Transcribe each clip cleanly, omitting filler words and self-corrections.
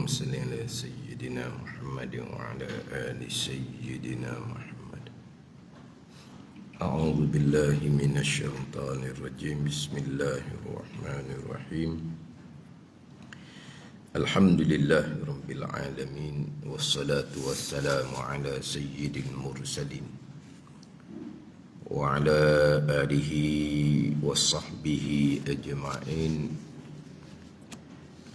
صل على سيدنا محمد وعلى آل سيدنا محمد. أعوذ بالله من الشيطان الرجيم. بسم الله الرحمن الرحيم. الحمد لله رب العالمين، والصلاة والسلام على سيد المرسلين وعلى آله وصحبه أجمعين.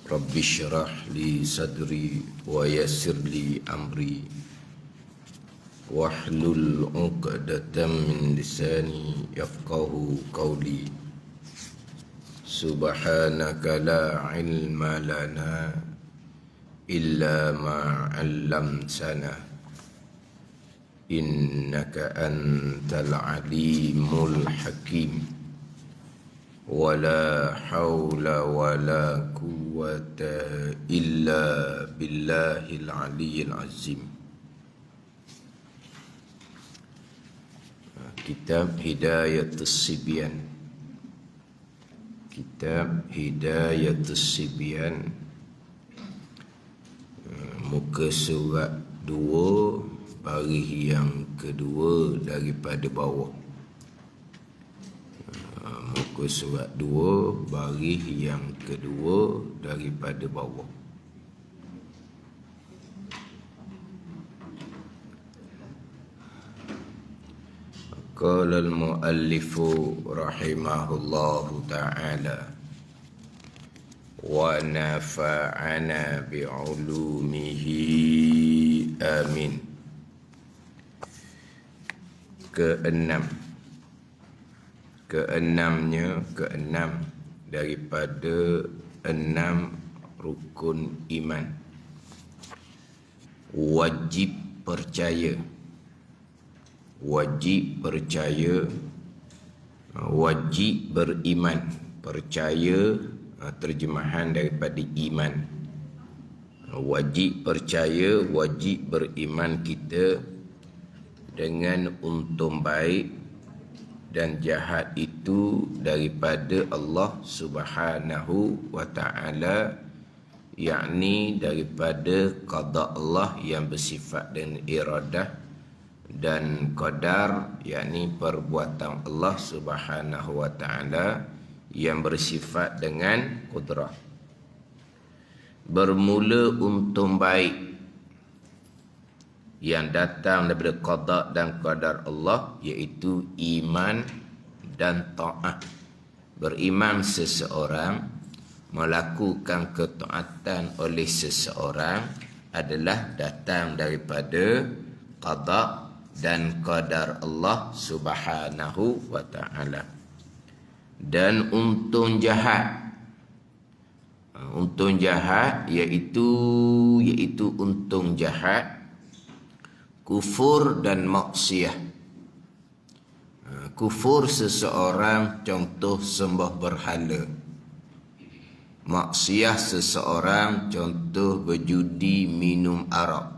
رب اشرح لي صدري ويسر لي أمري واحلل عقدة من لساني يفقه قولي. سبحانك لا علم لنا إلا ما علمتنا إنك أنت العليم الحكيم. ولا حول ولا قوة إلا بالله العلي العظيم. Kitab Hidayatus Sibyan. Kitab Hidayatus Sibyan, muka surat 2, baris yang kedua daripada bawah. Muka surat 2, baris yang kedua daripada bawah. Qala al-muallifu rahimahullahu ta'ala wa nafa'ana bi'ulumihi amin. Keenam daripada 6 rukun iman. Wajib percaya, wajib percaya, wajib beriman. Percaya terjemahan daripada iman. Wajib percaya, wajib beriman kita dengan untung baik dan jahat itu daripada Allah Subhanahu wa ta'ala, yakni daripada qada Allah yang bersifat dengan iradah, dan qadar yakni perbuatan Allah Subhanahu wa ta'ala yang bersifat dengan qudrah. Bermula untung baik yang datang daripada qada dan qadar Allah, iaitu iman dan ta'ah. Beriman seseorang, melakukan ketaatan oleh seseorang adalah datang daripada qada dan qadar Allah Subhanahu wa ta'ala. Dan untung jahat, untung jahat iaitu untung jahat kufur dan maksiat. Kufur seseorang contoh sembah berhala. Maksiat seseorang contoh berjudi, minum arak.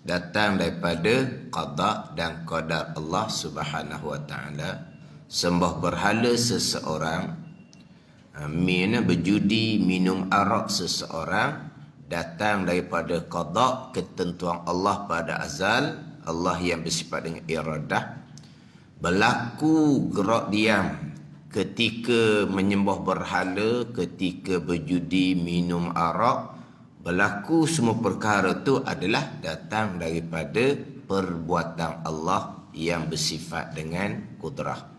Datang daripada qada dan qadar Allah Subhanahu wa ta'ala. Sembah berhala seseorang, berjudi, minum arak seseorang, datang daripada qada, ketentuan Allah pada azal, Allah yang bersifat dengan iradah. Berlaku gerak diam ketika menyembah berhala, ketika berjudi, minum arak. Berlaku semua perkara itu adalah datang daripada perbuatan Allah yang bersifat dengan qudrah.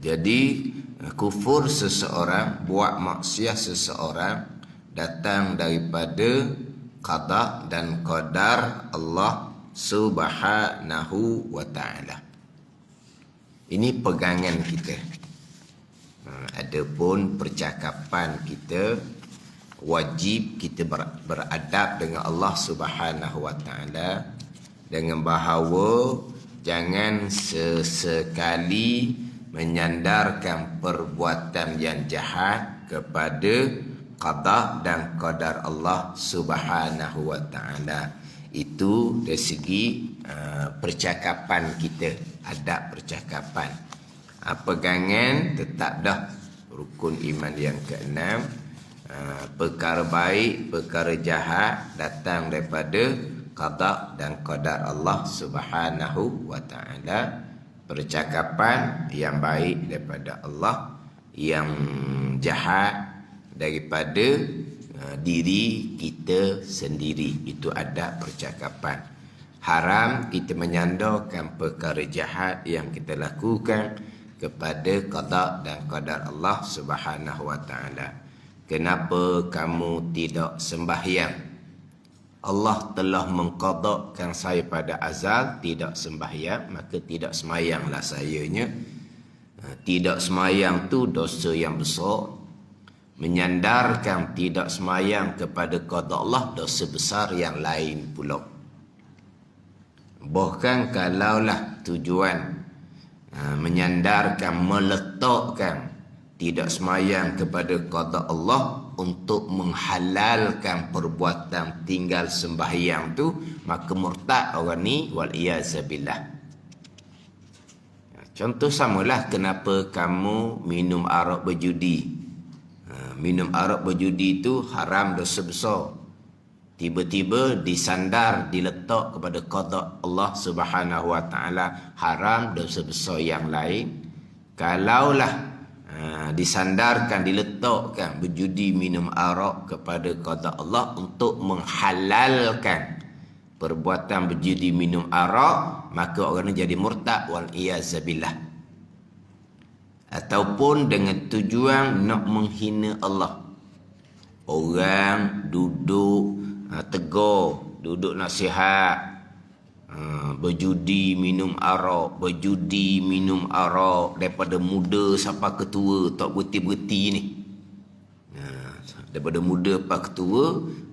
Jadi kufur seseorang, buat maksiat seseorang, datang daripada qada dan qadar Allah Subhanahu wa ta'ala. Ini pegangan kita. Adapun percakapan kita, wajib kita beradab dengan Allah Subhanahu wa ta'ala dengan bahawa jangan sesekali menyandarkan perbuatan yang jahat kepada qada dan qadar Allah Subhanahu wa ta'ala. Itu dari segi percakapan kita, adab percakapan. Pegangan tetap dah rukun iman yang keenam, perkara baik, perkara jahat datang daripada qada dan qadar Allah Subhanahu wa taala. Percakapan yang baik daripada Allah, yang jahat daripada diri kita sendiri. Itu ada percakapan. Haram kita menyandarkan perkara jahat yang kita lakukan kepada qada dan qadar Allah Subhanahu wa taala. Kenapa kamu tidak sembahyang? Allah telah mengqadakkan saya pada azal tidak sembahyang, maka tidak semayanglah sayanya. Tidak semayang tu dosa yang besar. Menyandarkan tidak semayang kepada qada Allah, dosa besar yang lain pula. Bahkan kalaulah tujuan menyandarkan, meletakkan tidak semayang kepada qada Allah untuk menghalalkan perbuatan tinggal sembahyang tu, maka murtad orang ni, wal iyazabillah. Contoh samalah kenapa kamu minum arak berjudi. Minum arak berjudi tu haram, dosa besar. Tiba-tiba disandar, diletak kepada qada Allah Subhanahu wa taala, haram, dosa besar yang lain. Kalaulah disandarkan, diletakkan berjudi minum arak kepada qada Allah untuk menghalalkan perbuatan berjudi minum arak, maka orang ni jadi murtad, wal iyazabillah. Ataupun dengan tujuan nak menghina Allah. Orang duduk tegur, duduk nasihat, berjudi minum arak, berjudi minum arak daripada muda sampai ketua, tak berhenti-berhenti ni. Daripada muda sampai ketua,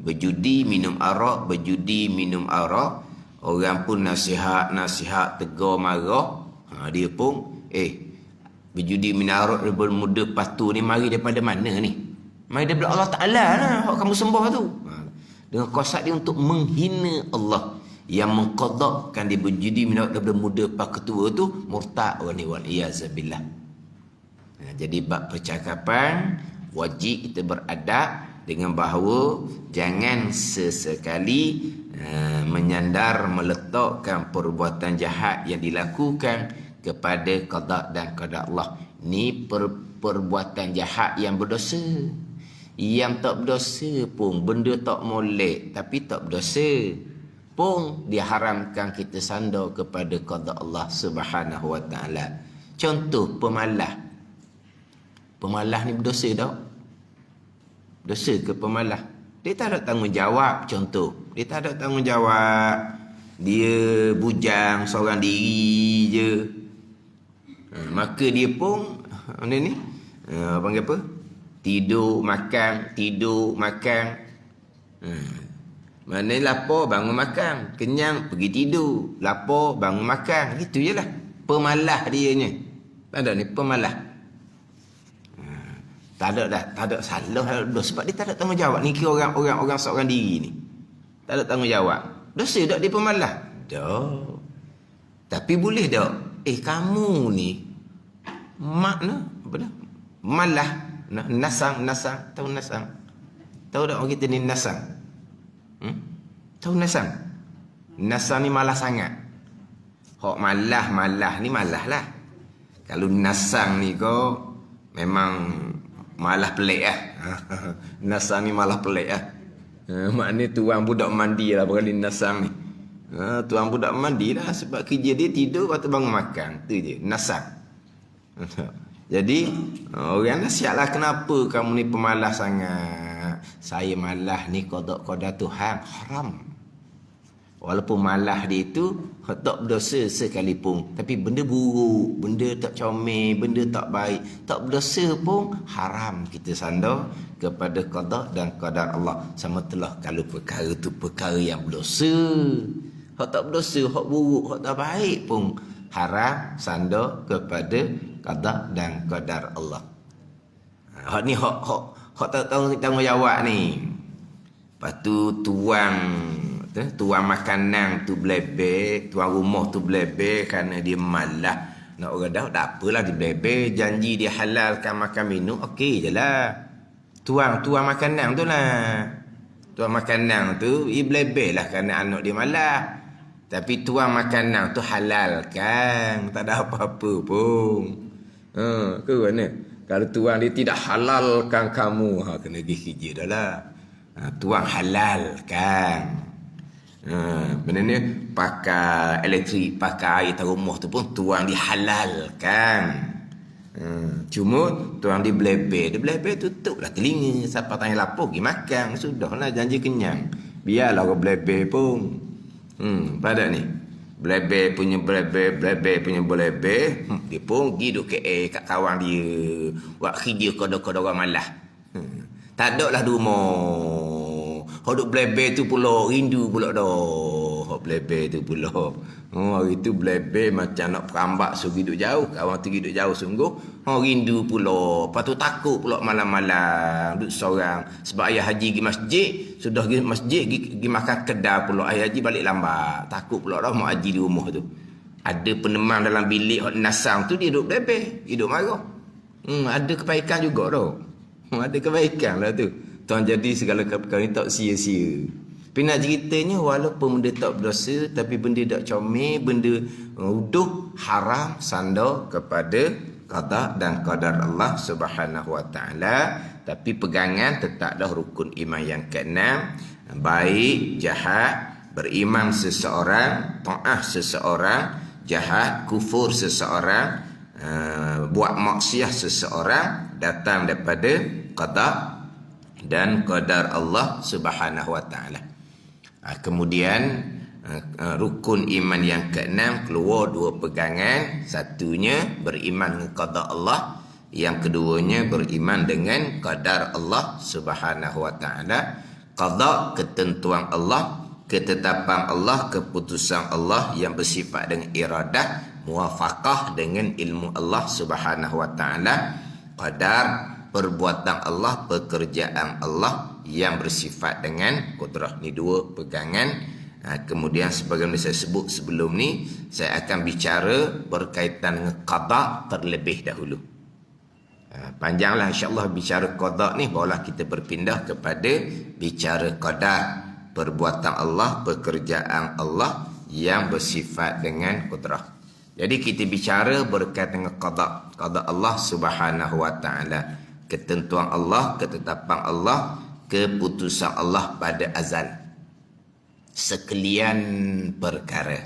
berjudi minum arak, berjudi minum arak. Orang pun nasihat, tegur, marah. Dia pun berjudi minum arak daripada muda sampai tua ni, mari daripada mana ni? Mari daripada Allah Ta'ala lah, hak kamu sembah tu. Dengan kuasa dia untuk menghina Allah, yang mengqadakkan dia berjudi minum daripada muda sampai ketua tu, murtad wa wal iyazabillah. Jadi bab percakapan wajib kita beradab dengan bahawa jangan sesekali menyandar, meletakkan perbuatan jahat yang dilakukan kepada qada dan qadar Allah. Ni perbuatan jahat yang berdosa. Yang tak berdosa pun, benda tak molek tapi tak berdosa pun diharamkan kita sandar kepada qada Allah Subhanahu wa taala. Contoh pemalas. Pemalas ni berdosa tak? Dosa ke pemalas? Dia tak ada tanggungjawab. Contoh, dia tak ada tanggungjawab. Dia bujang seorang diri je. Maka dia pun ni panggil apa? Tidur makan. Mana lapar bangun makan, kenyang pergi tidur, lapar bangun makan, gitu je lah. Pemalas dianya. Tak ada ni pemalas. Tak ada salah sebab dia tak ada tanggungjawab. Ni kira orang seorang diri ni. Tak ada tanggungjawab. Dosa tak dia pemalas? Tak. Tapi boleh tak? Kamu ni makna apa dah? Malah nasang. Tahu nasang? Tahu tak orang kita ni nasang? Tahu nasang? Nasang ni malas sangat. Hak malah ni malah lah. Kalau nasang ni kau memang malah pelik lah. Nasang ni malah pelik lah. Maknanya tuan budak mandi lah berkali nasang ni. Tuan budak mandi lah sebab kerja dia tidur atau bangun makan. Tu je, nasang. Jadi orang nasihat lah, kenapa kamu ni pemalas sangat? Saya malas ni qada Tuhan haram. Walaupun malas dia itu tak berdosa sekalipun, tapi benda buruk, benda tak comel, benda tak baik, tak berdosa pun haram kita sandar kepada qada dan qadar Allah. Sama telah kalau perkara tu perkara yang berdosa, hak tak berdosa, hak buruk, hak tak baik pun haram sandar kepada qada dan qadar Allah. Hak ni hak tak tanggungjawab ni. Lepas tu tuang makanan tu belebek, tuang rumah tu belebek kerana dia malas nak orang dah, tak apalah dia belebek, janji dia halalkan makan minum, okey je lah. tuang makanan tu lah. Tuang makanan tu blebeh lah kerana anak dia malas. Tapi tuang makanan tu halal kan, tak ada apa-apa pun. Ke mana? Kalau tuang dia tidak halalkan kamu, kena pergi kerja dah lah. Tuang halal kan. Benda ni pakai elektrik, pakai air rumah tu pun tuang dihalalkan. Cuma tuang di blebeh tutuplah telinga. Siapa tanya lapor pergi makan, sudahlah janji kenyang. Biarlah orang blebeh pun. Pada ni blebeh punya blebeh, dia pun pergi duduk kat kawan dia, buat kerja kodok-kodok orang malas. Tak ada lah rumah. Hodok blebeh tu pula rindu pula dah. Hok blebeh tu pula. Hari tu blebeh macam nak perambak suruh duduk jauh. Kawan tu duduk jauh sungguh. Rindu pula. Lepas tu takut pula malam-malam duduk seorang. Sebab ayah haji pergi masjid. Sudah pergi masjid, pergi makan kedai pula. Ayah haji balik lambat. Takut pula dah mau haji di rumah tu. Ada penemang dalam bilik hok nasang tu, dia duduk blebeh. Dia duduk marah. Ada kebaikan juga dah. Ada kebaikan lah tu. Tuan jadi segala perkara ni tak sia-sia. Tapi nak ceritanya walaupun benda tak berdosa, tapi benda tak comel, benda uduh, haram, sandar kepada qada dan qadar Allah Subhanahu Wa Taala. Tapi pegangan tetap dah rukun iman yang keenam. Baik, jahat, beriman seseorang, ta'ah seseorang, jahat, kufur seseorang, buat maksiat seseorang, datang daripada qada dan qadar Allah Subhanahu Wa Taala. Kemudian rukun iman yang keenam keluar dua pegangan. Satunya beriman dengan qada Allah, yang keduanya beriman dengan qadar Allah Subhanahu Wa Taala. Qada, ketentuan Allah, ketetapan Allah, keputusan Allah yang bersifat dengan iradah, muwafaqah dengan ilmu Allah Subhanahu Wa Taala. Qadar, perbuatan Allah, pekerjaan Allah yang bersifat dengan kudrah. Ni dua pegangan. Kemudian sebagaimana saya sebut sebelum ni, saya akan bicara berkaitan dengan qada terlebih dahulu. Panjanglah insya-Allah bicara qada ni, barulah kita berpindah kepada bicara qadar, perbuatan Allah, pekerjaan Allah yang bersifat dengan kudrah. Jadi kita bicara berkaitan dengan qada Allah Subhanahu Wa Taala, ketentuan Allah, ketetapan Allah, keputusan Allah pada azal. Sekalian perkara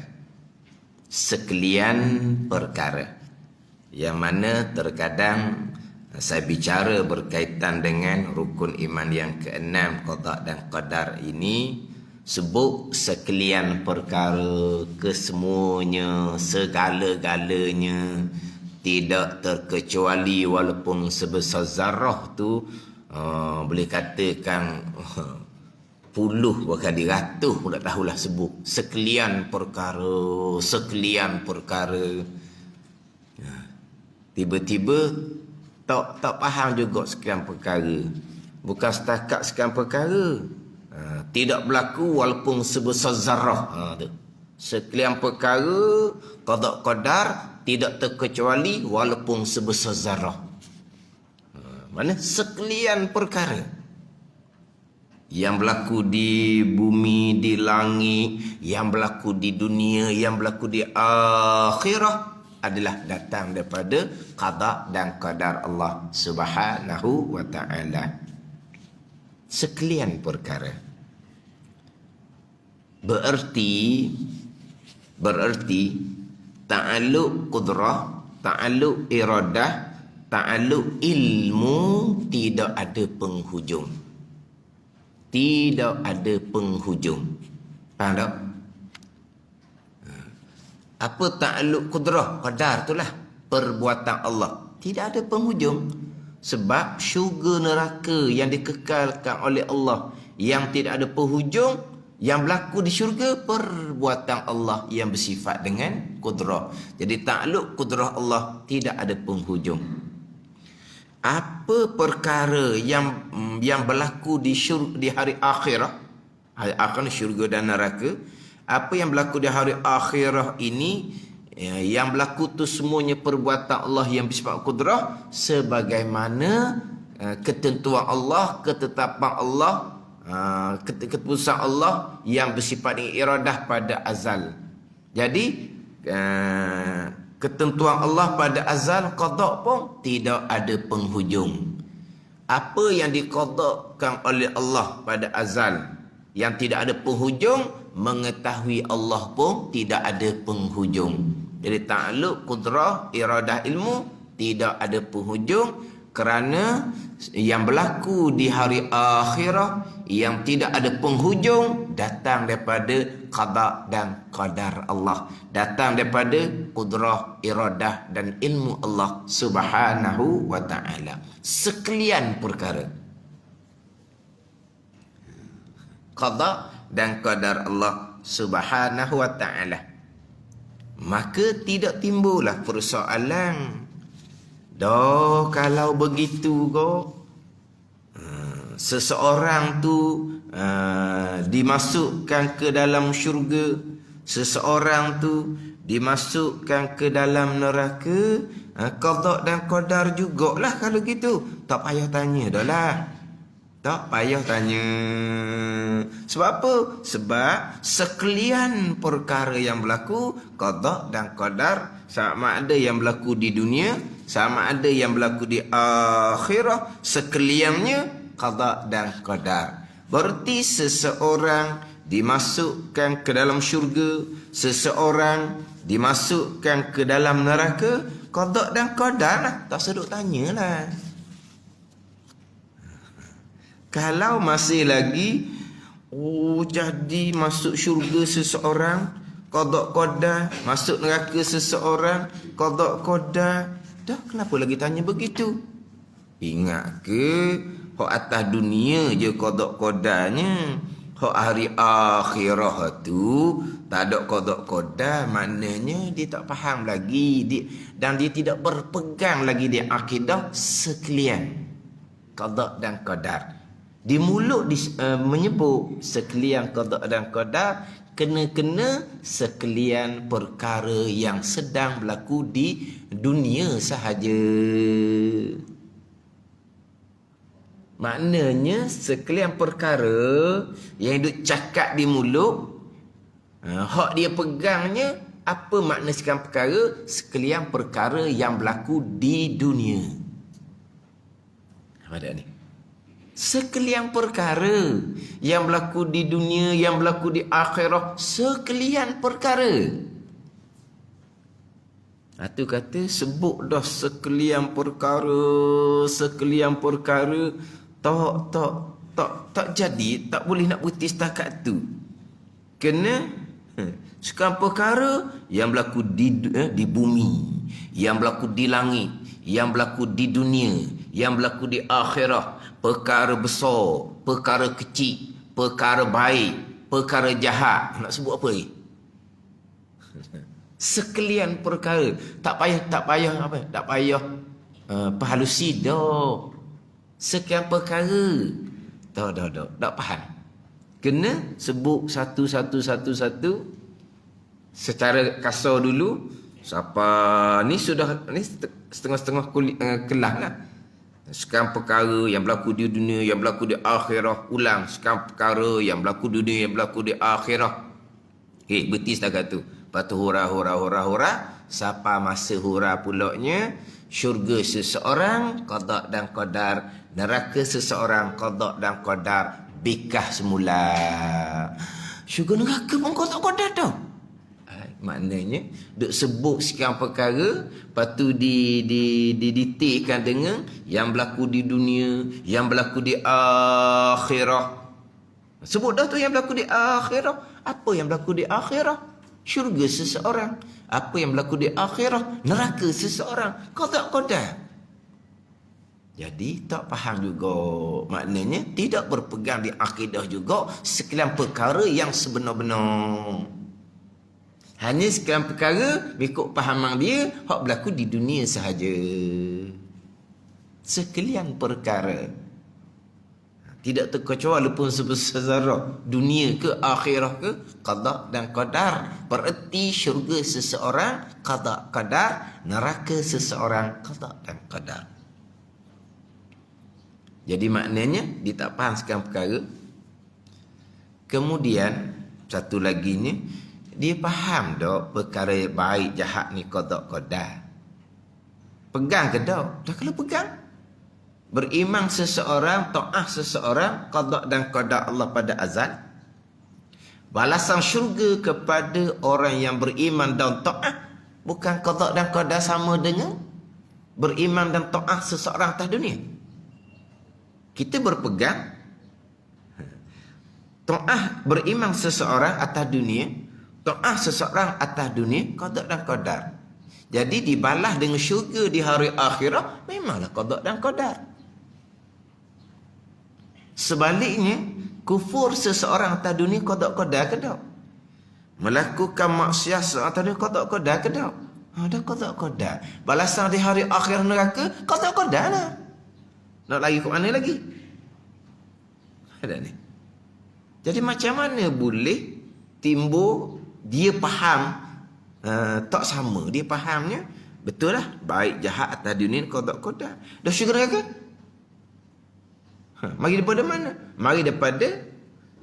yang mana terkadang saya bicara berkaitan dengan rukun iman yang keenam, qada dan qadar ini, sebut sekalian perkara, kesemuanya, segala-galanya, tidak terkecuali walaupun sebesar zarah tu, boleh katakan puluh berkali ratus pun tak tahulah sebut. Sekalian perkara. Tiba-tiba tak faham juga sekian perkara. Bukan setakat sekian perkara. Tidak berlaku walaupun sebesar zarah. Sekalian perkara, qada qadar, tidak terkecuali walaupun sebesar zarah. Mana sekalian perkara yang berlaku di bumi, di langit, yang berlaku di dunia, yang berlaku di akhirah adalah datang daripada qada dan qadar Allah Subhanahu Wa Taala. Sekalian perkara. Berarti ta'alluq qudrah, ta'alluq iradah, ta'alluq ilmu tidak ada penghujung. Tidak ada penghujung. Faham tak? Apa ta'alluq qudrah? Qadar itulah perbuatan Allah. Tidak ada penghujung. Sebab syurga neraka yang dikekalkan oleh Allah yang tidak ada penghujung, yang berlaku di syurga perbuatan Allah yang bersifat dengan qudrah. Jadi ta'alluq qudrah Allah tidak ada penghujung. Apa perkara yang berlaku di hari akhirah, hari akhirah syurga dan neraka, apa yang berlaku di hari akhirah ini, yang berlaku tu semuanya perbuatan Allah yang bersifat qudrah, sebagaimana ketentuan Allah, ketetapan Allah, keputusan Allah yang bersifat dengan iradah pada azal. Jadi ketentuan Allah pada azal qada pun tidak ada penghujung. Apa yang diqadakan oleh Allah pada azal yang tidak ada penghujung, mengetahui Allah pun tidak ada penghujung. Jadi ta'alluq qudrah iradah ilmu tidak ada penghujung, kerana yang berlaku di hari akhirah yang tidak ada penghujung datang daripada qada dan qadar Allah, datang daripada qudrah iradah dan ilmu Allah Subhanahu wa taala. Sekalian perkara qada dan qadar Allah Subhanahu wa taala, maka tidak timbullah persoalan. Dah kalau begitu kok seseorang tu dimasukkan ke dalam syurga, seseorang tu dimasukkan ke dalam neraka, qada dan qadar jugalah kalau gitu. Tak payah tanya dah lah. Tak payah tanya. Sebab apa? Sebab sekalian perkara yang berlaku, qada dan qadar, sama ada yang berlaku di dunia, sama ada yang berlaku di akhirah, sekaliannya qada dan qadar. Berarti seseorang dimasukkan ke dalam syurga, seseorang dimasukkan ke dalam neraka, qada dan qadar lah. Tak seduk tanyalah. Kalau masih lagi jadi masuk syurga seseorang, qada qadar, masuk neraka seseorang, qada qadar, dah kenapa lagi tanya begitu? Ingat ke hak atas dunia je qada qadarnya, hak hari akhirah tu tak ada qada qadar, maknanya dia tak faham lagi, dan dia tidak berpegang lagi di akidah sekalian qada dan qadar. Di mulut menyebut sekalian qada dan qadar, kena-kena sekalian perkara yang sedang berlaku di dunia sahaja. Maknanya sekalian perkara yang duk cakap di mulut, hak dia pegangnya, apa makna sekalian perkara? Sekalian perkara yang berlaku di dunia. Apa dia ni? Sekalian perkara yang berlaku di dunia, yang berlaku di akhirah, sekalian perkara. Itu kata sebut dah sekalian perkara, sekalian perkara, tak jadi, tak boleh nak berhenti setakat tu. Kena sekalian perkara yang berlaku di bumi, yang berlaku di langit, yang berlaku di dunia, yang berlaku di akhirah. Perkara besar, perkara kecil, perkara baik, perkara jahat. Nak sebut apa lagi? Sekalian perkara. Tak payah perhalusi dah. Sekian perkara. Tak faham. Kena sebut satu secara kasar dulu. Siapa ni sudah ni setengah-setengah kelas lah. Sekarang perkara yang berlaku di dunia, yang berlaku di akhirah. Ulang. Sekarang perkara yang berlaku di dunia, yang berlaku di akhirah. Okey, berhenti setakat tu. Lepas tu hura. Siapa masa hura pulaknya, syurga seseorang, qada dan qadar. Neraka seseorang, qada dan qadar. Bikah semula. Syurga neraka pun qada qadar tau. Maknanya duk sebut sekian perkara, lepas tu didetailkan dengan yang berlaku di dunia, yang berlaku di akhirah. Sebut dah tu yang berlaku di akhirah. Apa yang berlaku di akhirah? Syurga seseorang. Apa yang berlaku di akhirah? Neraka seseorang. Qada qadar. Jadi tak faham juga. Maknanya tidak berpegang di akidah juga sekalian perkara yang sebenar-benar. Hanya sekalian perkara mengikut pahaman dia, hak berlaku di dunia sahaja. Sekalian perkara. Tidak terkecuali pun sebesar dunia ke akhirah ke, qada dan qadar. Bererti syurga seseorang, qada qadar. Neraka seseorang, qada dan qadar. Jadi maknanya dia tak faham sekarang perkara. Kemudian satu lagi ni, dia faham dak perkara baik jahat ni qada qadar. Pegang ke dak? Dah kalau pegang, beriman seseorang, taat seseorang, qada dan qadar Allah pada azal. Balasan syurga kepada orang yang beriman dan taat bukan qada dan qadar sama dengan beriman dan taat seseorang atas dunia. Kita berpegang taat beriman seseorang atas dunia, taat seseorang atas dunia, qada dan qadar. Jadi dibalas dengan syurga di hari akhirat, memanglah qada dan qadar. Sebaliknya, kufur seseorang atas dunia qada qadar ke tak? Melakukan maksiat seseorang atas dunia qada qadar ke tak? Ada qada qadar. Balasan di hari akhir neraka qada qadar lah. Nak lagi ke mana lagi? Ada ni. Jadi macam mana boleh timbul dia faham tak sama, dia fahamnya betul lah baik jahat atas dunia qada qadar. Dah syurga neraka? Mari daripada mana? Mari daripada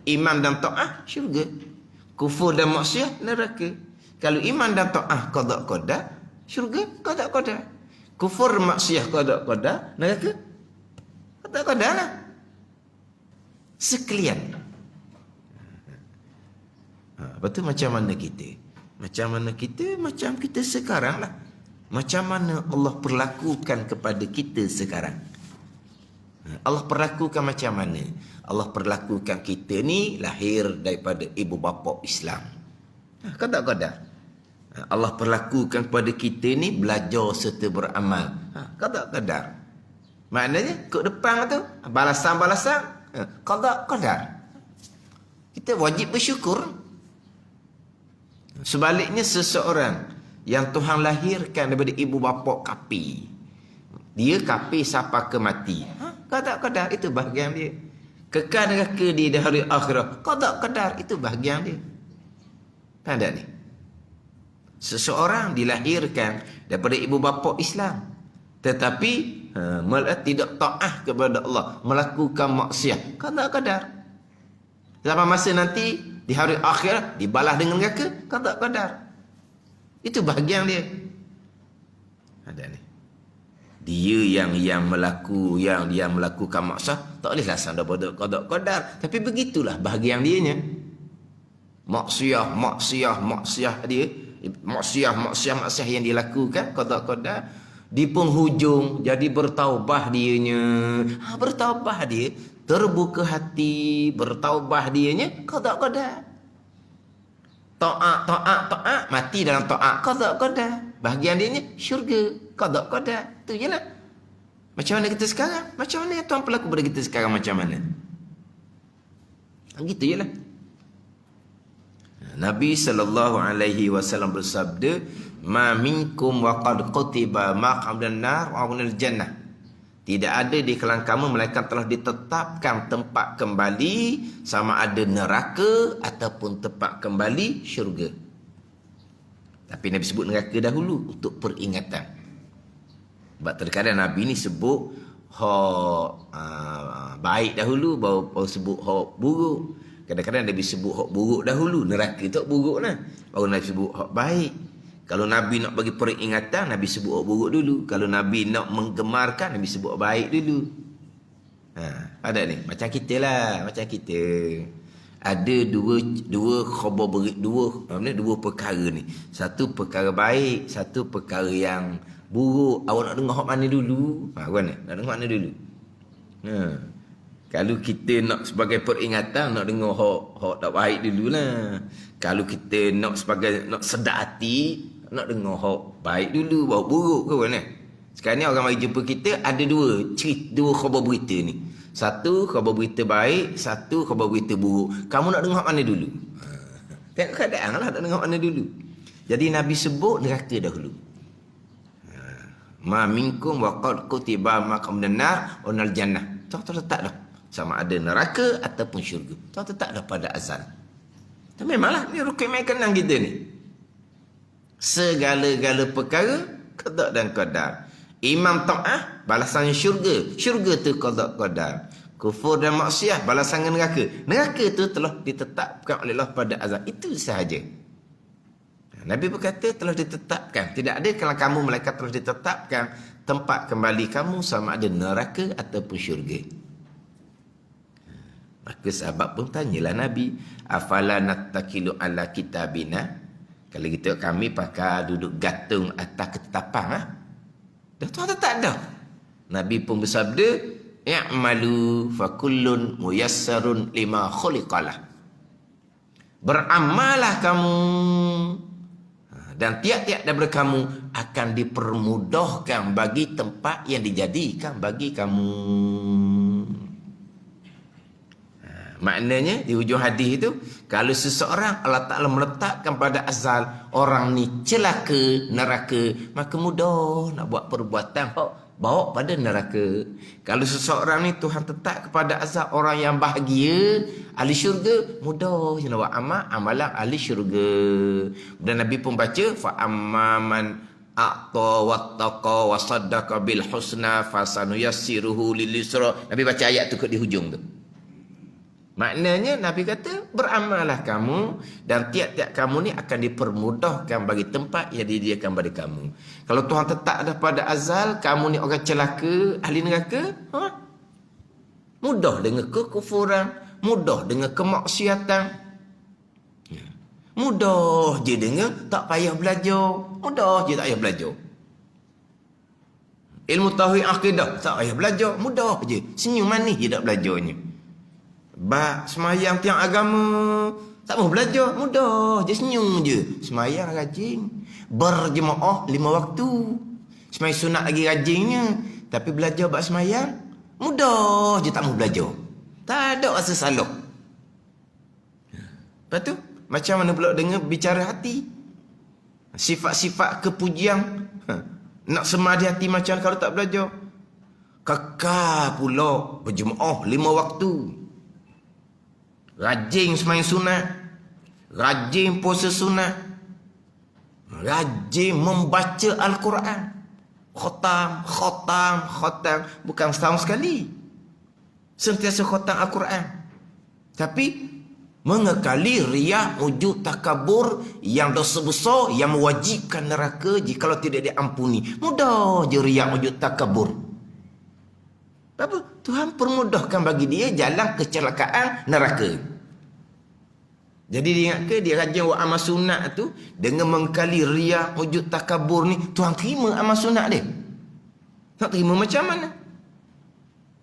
iman dan taat syurga. Kufur dan maksiat neraka. Kalau iman dan taat qada qadar, syurga qada qadar. Kufur maksiat qada qadar, neraka qada qadar lah. Sekalian. Betul macam mana kita? Macam mana kita? Macam kita sekarang lah. Macam mana Allah perlakukan kepada kita sekarang? Allah perlakukan macam mana? Allah perlakukan kita ni lahir daripada ibu bapa Islam. Qada qadar. Allah perlakukan kepada kita ni belajar serta beramal. Qada qadar. Maknanya ke depan tu balasan-balasan qada qadar. Kita wajib bersyukur. Sebaliknya seseorang yang Tuhan lahirkan daripada ibu bapa kafir, dia kafir sampai ke mati, qada qadar itu bahagian dia. Kekal neraka dia di hari akhirat, qada qadar itu bahagian dia. Tanda ni. Seseorang dilahirkan daripada ibu bapa Islam, tetapi tidak taat kepada Allah, melakukan maksiat, qada qadar. Sampai masa nanti di hari akhir dibalas dengan neraka, qada qadar. Itu bahagian dia. Ada ni. Dia yang melakukan maksiat tak boleh laksana daripada qada qadar, tapi begitulah bahagian dianya. Maksiat dia, maksiat yang dilakukan qada qadar, di penghujung jadi bertaubah dianya. Bertaubah dia, terbuka hati, bertaubah dianya, qada qadar. Taat, mati dalam taat, qada qadar. Bahagian dianya syurga, qada qadar. Itu jelah. Macam mana kita sekarang? Macam mana Tuhan berlaku pada kita sekarang macam mana? Gitu jelah. Nabi SAW bersabda, "Ma minkum wa qad qutiba maq'adan nar wa minal jannah." Tidak ada di kalangan kamu melainkan telah ditetapkan tempat kembali, sama ada neraka ataupun tempat kembali syurga. Tapi Nabi sebut neraka dahulu untuk peringatan. Sebab terkadang Nabi ni sebut baik dahulu baru sebut hak buruk. Kadang-kadang Nabi sebut hak buruk dahulu, neraka tak buruk lah, baru Nabi sebut hak baik. Kalau Nabi nak bagi peringatan, Nabi sebut hak buruk dulu. Kalau Nabi nak menggemarkan, Nabi sebut hak baik dulu. Ada ni, macam kita lah, macam kita. Ada dua khabar dua perkara ni. Satu perkara baik, satu perkara yang buruk. Awak nak dengar hak mana dulu? Mana? Nak dengar mana dulu? Kalau kita nak sebagai peringatan, nak dengar hak tak baik dululah. Kalau kita nak sebagai nak sedap hati, nak dengar hak baik dulu, baru buruk ke mana? Sekarang ni orang mari jumpa kita ada dua khabar berita ni. Satu khabar berita baik, satu khabar berita buruk. Kamu nak dengar mana dulu? Tengok keadaan lah, nak dengar mana dulu. Jadi Nabi sebut neraka dahulu. Ma minkum wa qad kutiba maq'adan nar wa minal jannah. Tak letak dah. Sama ada neraka ataupun syurga. Tak letak dah pada azal. Dan memanglah ni rukun main kenang kita ni. Segala-gala perkara qada dan qadar. Imam ta'ah, balasannya syurga. Syurga tu qada qadar. Kufur dan maksiat, balasannya neraka. Neraka tu telah ditetapkan oleh Allah pada azab. Itu sahaja. Nabi berkata telah ditetapkan. Tidak ada kalau kamu malaikat telah ditetapkan tempat kembali kamu sama ada neraka ataupun syurga. Maka sahabat pun tanyalah Nabi, afala nattakilu ala kitabina? Kalau gitu kami pakai duduk gantung atas ketetapan lah. Dah Tuhan tak ada. Nabi pun bersabda, i'malu fakullun muyassarun lima khuliqalah. Beramallah kamu, dan tiap-tiap daripada kamu akan dipermudahkan bagi tempat yang dijadikan bagi kamu. Maknanya di hujung hadis itu, kalau seseorang Allah Ta'ala meletakkan pada azal orang ni celaka neraka, maka mudah nak buat perbuatan bawa pada neraka. Kalau seseorang ni Tuhan tetap kepada azab orang yang bahagia, ahli syurga, mudah je nak buat amalan ahli syurga. Dan Nabi pun baca, fa amman a'ta wattaqa wa saddaqa bil husna fasanuyassiruhu lil yusra. Nabi baca ayat tu di hujung tu. Maknanya Nabi kata, beramallah kamu dan tiap-tiap kamu ni akan dipermudahkan bagi tempat yang disediakan bagi kamu. Kalau Tuhan tetap ada pada azal, kamu ni orang celaka, ahli neraka, mudah dengan kekufuran, mudah dengan kemaksiatan, mudah je dengan tak payah belajar, mudah je tak payah belajar. Ilmu tauhid akidah tak payah belajar, mudah je, senyum manis je tak belajarnya. Semayang tiang agama tak mau belajar, mudah je, senyum je. Semayang rajin, berjemaah 5 waktu, semayang sunat lagi rajinnya. Tapi belajar bab semayang mudah je, tak mau belajar, tak ada rasa salah. Lepas tu macam mana pula dengan bicara hati, sifat-sifat kepujian, nak semadi hati macam kalau tak belajar. Kekal pula berjemaah 5 waktu, rajin semayang sunat, rajin puasa sunat, rajin membaca Al-Quran, khatam, bukan setahun sekali, sentiasa khatam Al-Quran. Tapi mengekali riya, ujub, takabur yang dosa besar yang mewajibkan neraka jika tidak diampuni. Mudah je riya, ujub, takabur. Apa? Tuhan permudahkan bagi dia jalan kecelakaan neraka. Jadi dia ingat ke dia rajin buat amal sunat tu dengan mengkali riya, ujub, takabur ni, Tuhan terima amal sunat dia? Nak terima macam mana?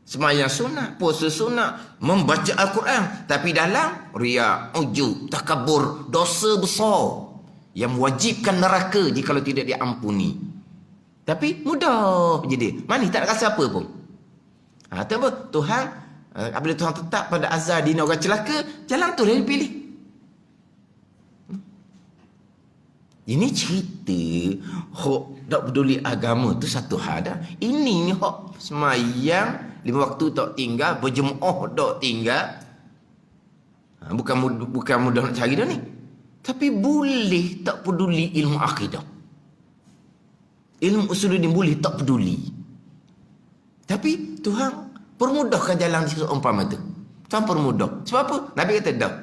Semayang sunat, puasa sunat, membaca Al-Quran, tapi dalam riya, ujub, takabur, dosa besar yang mewajibkan neraka jika tidak diampuni. Tapi mudah je dia, manis tak rasa apa pun. Tu apa? Tuhan, apabila Tuhan tetap pada azal dina orang celaka, jalan tu dia pilih. Ini cerita hok tak peduli agama tu satu hal dah. Ini ni hok semayang 5 waktu tak tinggal, berjemaah tak tinggal. Bukan mudah nak cari dah ni. Tapi boleh tak peduli ilmu akidah. Ilmu usuluddin boleh tak peduli. Tapi Tuhan permudahkan jalan di seumpama tu. Tuhan permudah. Sebab apa? Nabi kata dah,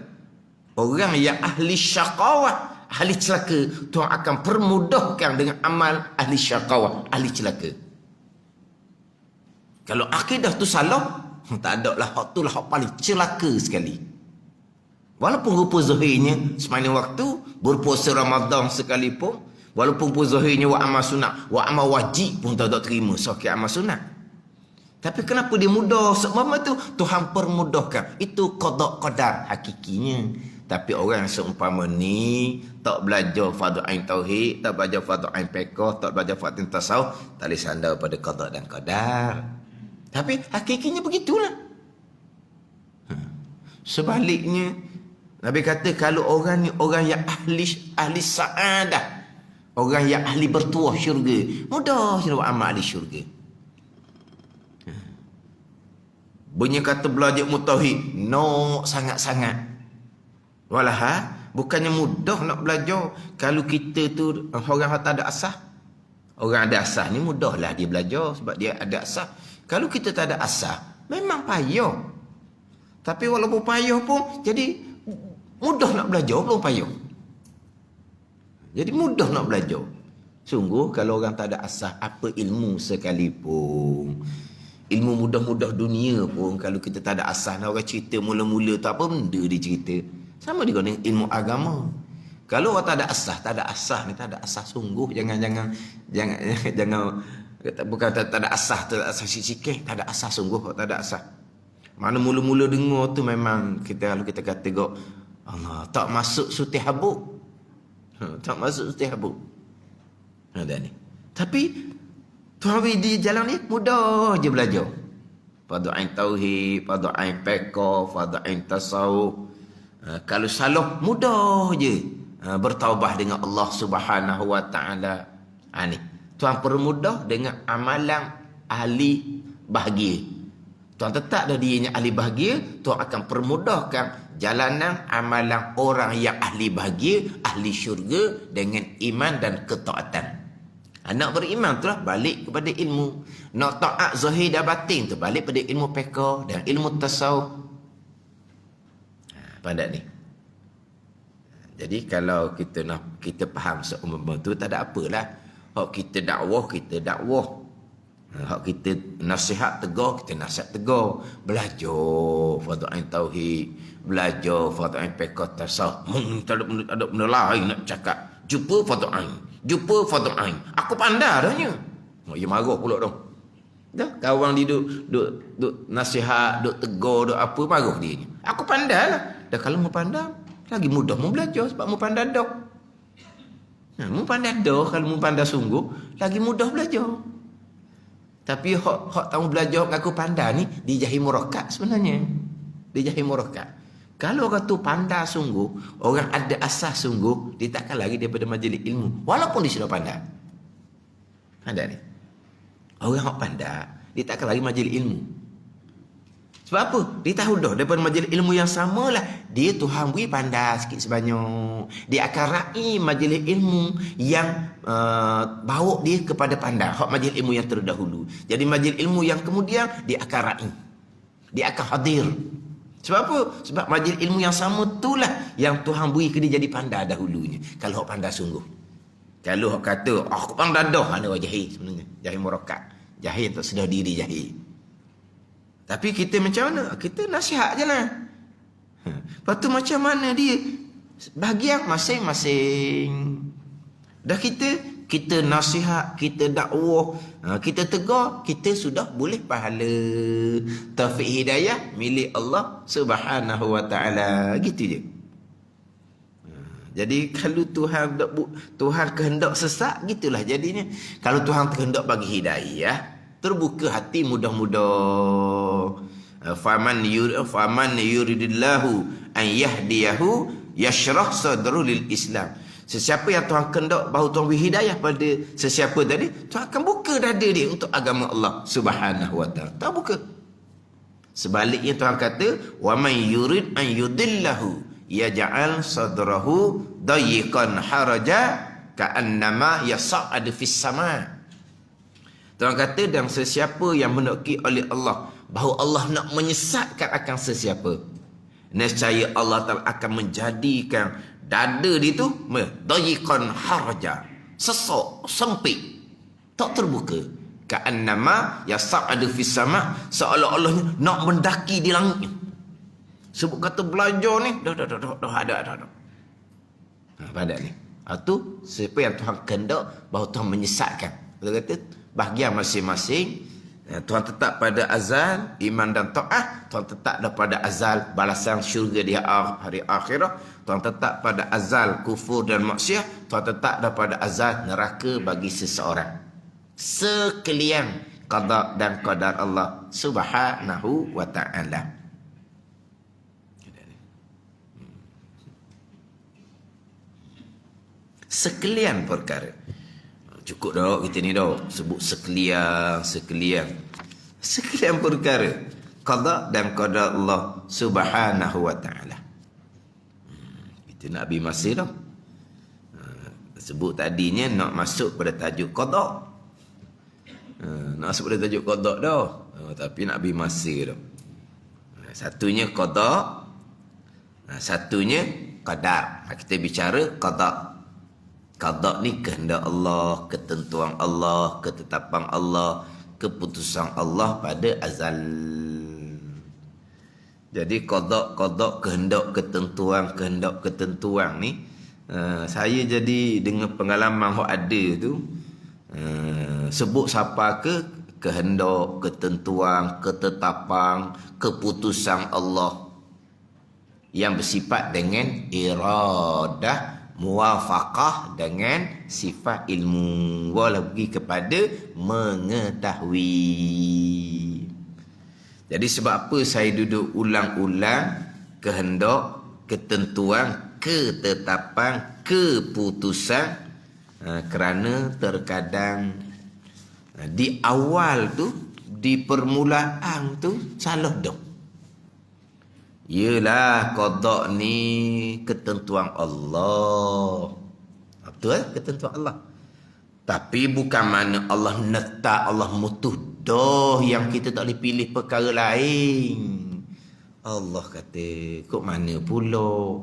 orang yang ahli syaqawah, ahli celaka, Tuhan akan permudahkan dengan amal ahli syaqawah, ahli celaka. Kalau akidah tu salah, tak ada lah, hak tu lah hak paling celaka sekali. Walaupun rupa zahirnya semayang waktu, berpuasa Ramadan sekalipun, walaupun pun zahirnya buat amal sunat, buat amal wajib pun tak terima sakit amal sunat. Tapi kenapa dia mudah? Sebab tu Tuhan permudahkan. Itu qada qadar hakikinya. Tapi orang seumpama ni tak belajar fardu ain tauhid, tak belajar fardu ain fiqh, tak belajar fardu tasawuf, tak boleh sandar pada qada dan qadar. Tapi hakikinya begitulah. Sebaliknya Nabi kata kalau orang ni orang yang ahli saadah, orang yang ahli bertuah syurga, mudah je buat amal ahli syurga. Bunyi kata belajar mutauhid, no sangat-sangat. Walah, bukannya mudah nak belajar kalau kita tu orang yang tak ada asas. Orang ada asas ni mudahlah dia belajar sebab dia ada asas. Kalau kita tak ada asas, memang payah. Tapi walaupun payah pun, jadi mudah nak belajar belum payah. Jadi mudah nak belajar. Sungguh kalau orang tak ada asas apa ilmu sekalipun, ilmu mudah-mudah dunia pun, kalau kita tak ada asas, orang cerita mula-mula tak apa benda dia cerita. Sama juga dengan ilmu agama. Kalau orang tak ada asas ni, tak ada asas sungguh, jangan bukan tak ada asas, tak ada asas sikit, tak ada asas sungguh, tak ada asas. Mana mula-mula dengar tu memang kalau kita kata gok Allah tak masuk sutih habuk. Tak masuk sutih habuk. Ada ni. Tapi tuan di jalan ni mudah je belajar. Fardu ain tauhid, fardu ain fiqh, fardu ain tasawuf. Kalau salah mudah je bertaubat dengan Allah Subhanahu wa taala. Ni. Tuan permudah dengan amalan ahli bahagia. Tuan tetap dah dirinya ahli bahagia, tuan akan permudahkan jalanan amalan orang yang ahli bahagia, ahli syurga dengan iman dan ketaatan. Nak beriman tu lah balik kepada ilmu. Nak taat zahir dan batin tu balik pada ilmu fiqh dan ilmu tasawuf. Pandai ni. Jadi kalau kita faham seumpama tu tak ada apalah. Hak kita dakwah, hak kita nasihat tegur, kita nasihat tegur. Belajar fardu ain tauhid, belajar fardu ain fiqh tasawuf. Tak ada benda lain nak cakap. Jumpa fardu ain. Aku pandai dahnya. Ya marah pula dong. Dah kawan dia duk nasihat, duk tegur, duk apa, marah dia. Aku pandai lah. Dah kalau mu pandai, lagi mudah mu belajar sebab mu pandai dah. Mu pandai dah, kalau mu pandai sungguh, lagi mudah belajar. Tapi hak tahu belajar aku pandai ni dijahil murakkab sebenarnya. Dijahil murakkab. Kalau orang tu pandai sungguh, orang ada asas sungguh, dia takkan lari daripada majlis ilmu. Walaupun dia sudah pandai. Ada ni. Orang yang pandai, dia takkan lari majlis ilmu. Sebab apa? Dia tahu dah daripada majlis ilmu yang samalah. Dia Tuhan beri pandai sikit sebanyak. Dia akan raih majlis ilmu yang bawa dia kepada pandai. Hak majlis ilmu yang terdahulu. Jadi majlis ilmu yang kemudian, dia akan raih. Dia akan hadir. Sebab apa? Sebab majlis ilmu yang sama itulah yang Tuhan beri ke dia jadi pandai dahulunya. Kalau hak pandai sungguh. Kalau hak kata, aku pandai dah, ada orang jahil sebenarnya. Jahil murakkab. Jahil tak sedar diri jahil. Tapi kita macam mana? Kita nasihat je lah. Lepas tu macam mana dia? Bahagian masing-masing. Dah kita nasihat, kita dakwah, kita tegur, kita sudah boleh pahala. Taufik hidayah milik Allah Subhanahu wa taala. Gitu je. Jadi kalau Tuhan kehendak sesat, gitulah jadinya. Kalau Tuhan kehendak bagi hidayah, terbuka hati mudah-mudah. Faman yuridillahu an yahdiyahu yashrah sadru lil Islam. Sesiapa yang Tuhan kehendak bahawa Tuhan beri hidayah pada sesiapa tadi, Tuhan akan buka dada dia untuk agama Allah Subhanahu wa taala. Tuhan buka. Sebaliknya Tuhan kata, wa man yurid an yudillahu yaj'al sadrahu dayiqan haraja ka'annama yas'adu fis sama'. Tuhan kata, dan sesiapa yang menakki oleh Allah bahawa Allah nak menyesatkan akan sesiapa, nescaya Allah Ta'ala akan menjadikan dada dia tu dayiqan haraja, sesak, sempit, tak terbuka. Ka'annama yas'adu fis sama', seolah-olahnya nak mendaki di langit. Sebut kata belajar ni dah ada. Pada ni. Itu siapa yang Tuhan kehendak bahawa Tuhan menyesatkan. Dia kata bahagian masing-masing. Tuhan tetap pada azal iman dan taat. Tuhan tetap pada azal balasan syurga di hari akhirat. Tuhan tetap pada azal kufur dan maksiat. Tuhan tetap pada azal neraka bagi seseorang. Sekalian qada dan qadar Allah Subhanahu wa ta'ala. Sekalian perkara. Cukup dah kita ni dah sebut sekalian perkara qada dan qadar Allah Subhanahu wa taala. Kita nak habis masa dah. Sebut tadinya nak masuk pada tajuk qada. Nak masuk pada tajuk qada dah. Tapi nak beri masa dah. Satunya qada, satunya qadar. Kita bicara qada. Qada ni kehendak Allah, ketentuan Allah, ketetapan Allah, keputusan Allah pada azal. Jadi qada kehendak ketentuan ni saya jadi dengan pengalaman hok ada tu sebut siapa ke kehendak, ketentuan, ketetapan, keputusan Allah yang bersifat dengan iradah, muwafaqah dengan sifat ilmu, wala pergi kepada mengetahui. Jadi sebab apa saya duduk ulang-ulang kehendak, ketentuan, ketetapan, keputusan? Kerana terkadang di awal tu, di permulaan tu salah dah. Yelah, qada ni ketentuan Allah. Betul ketentuan Allah. Tapi bukan mana Allah netak, Allah mutuh dah yang kita tak boleh pilih perkara lain. Allah kata, kok mana pula?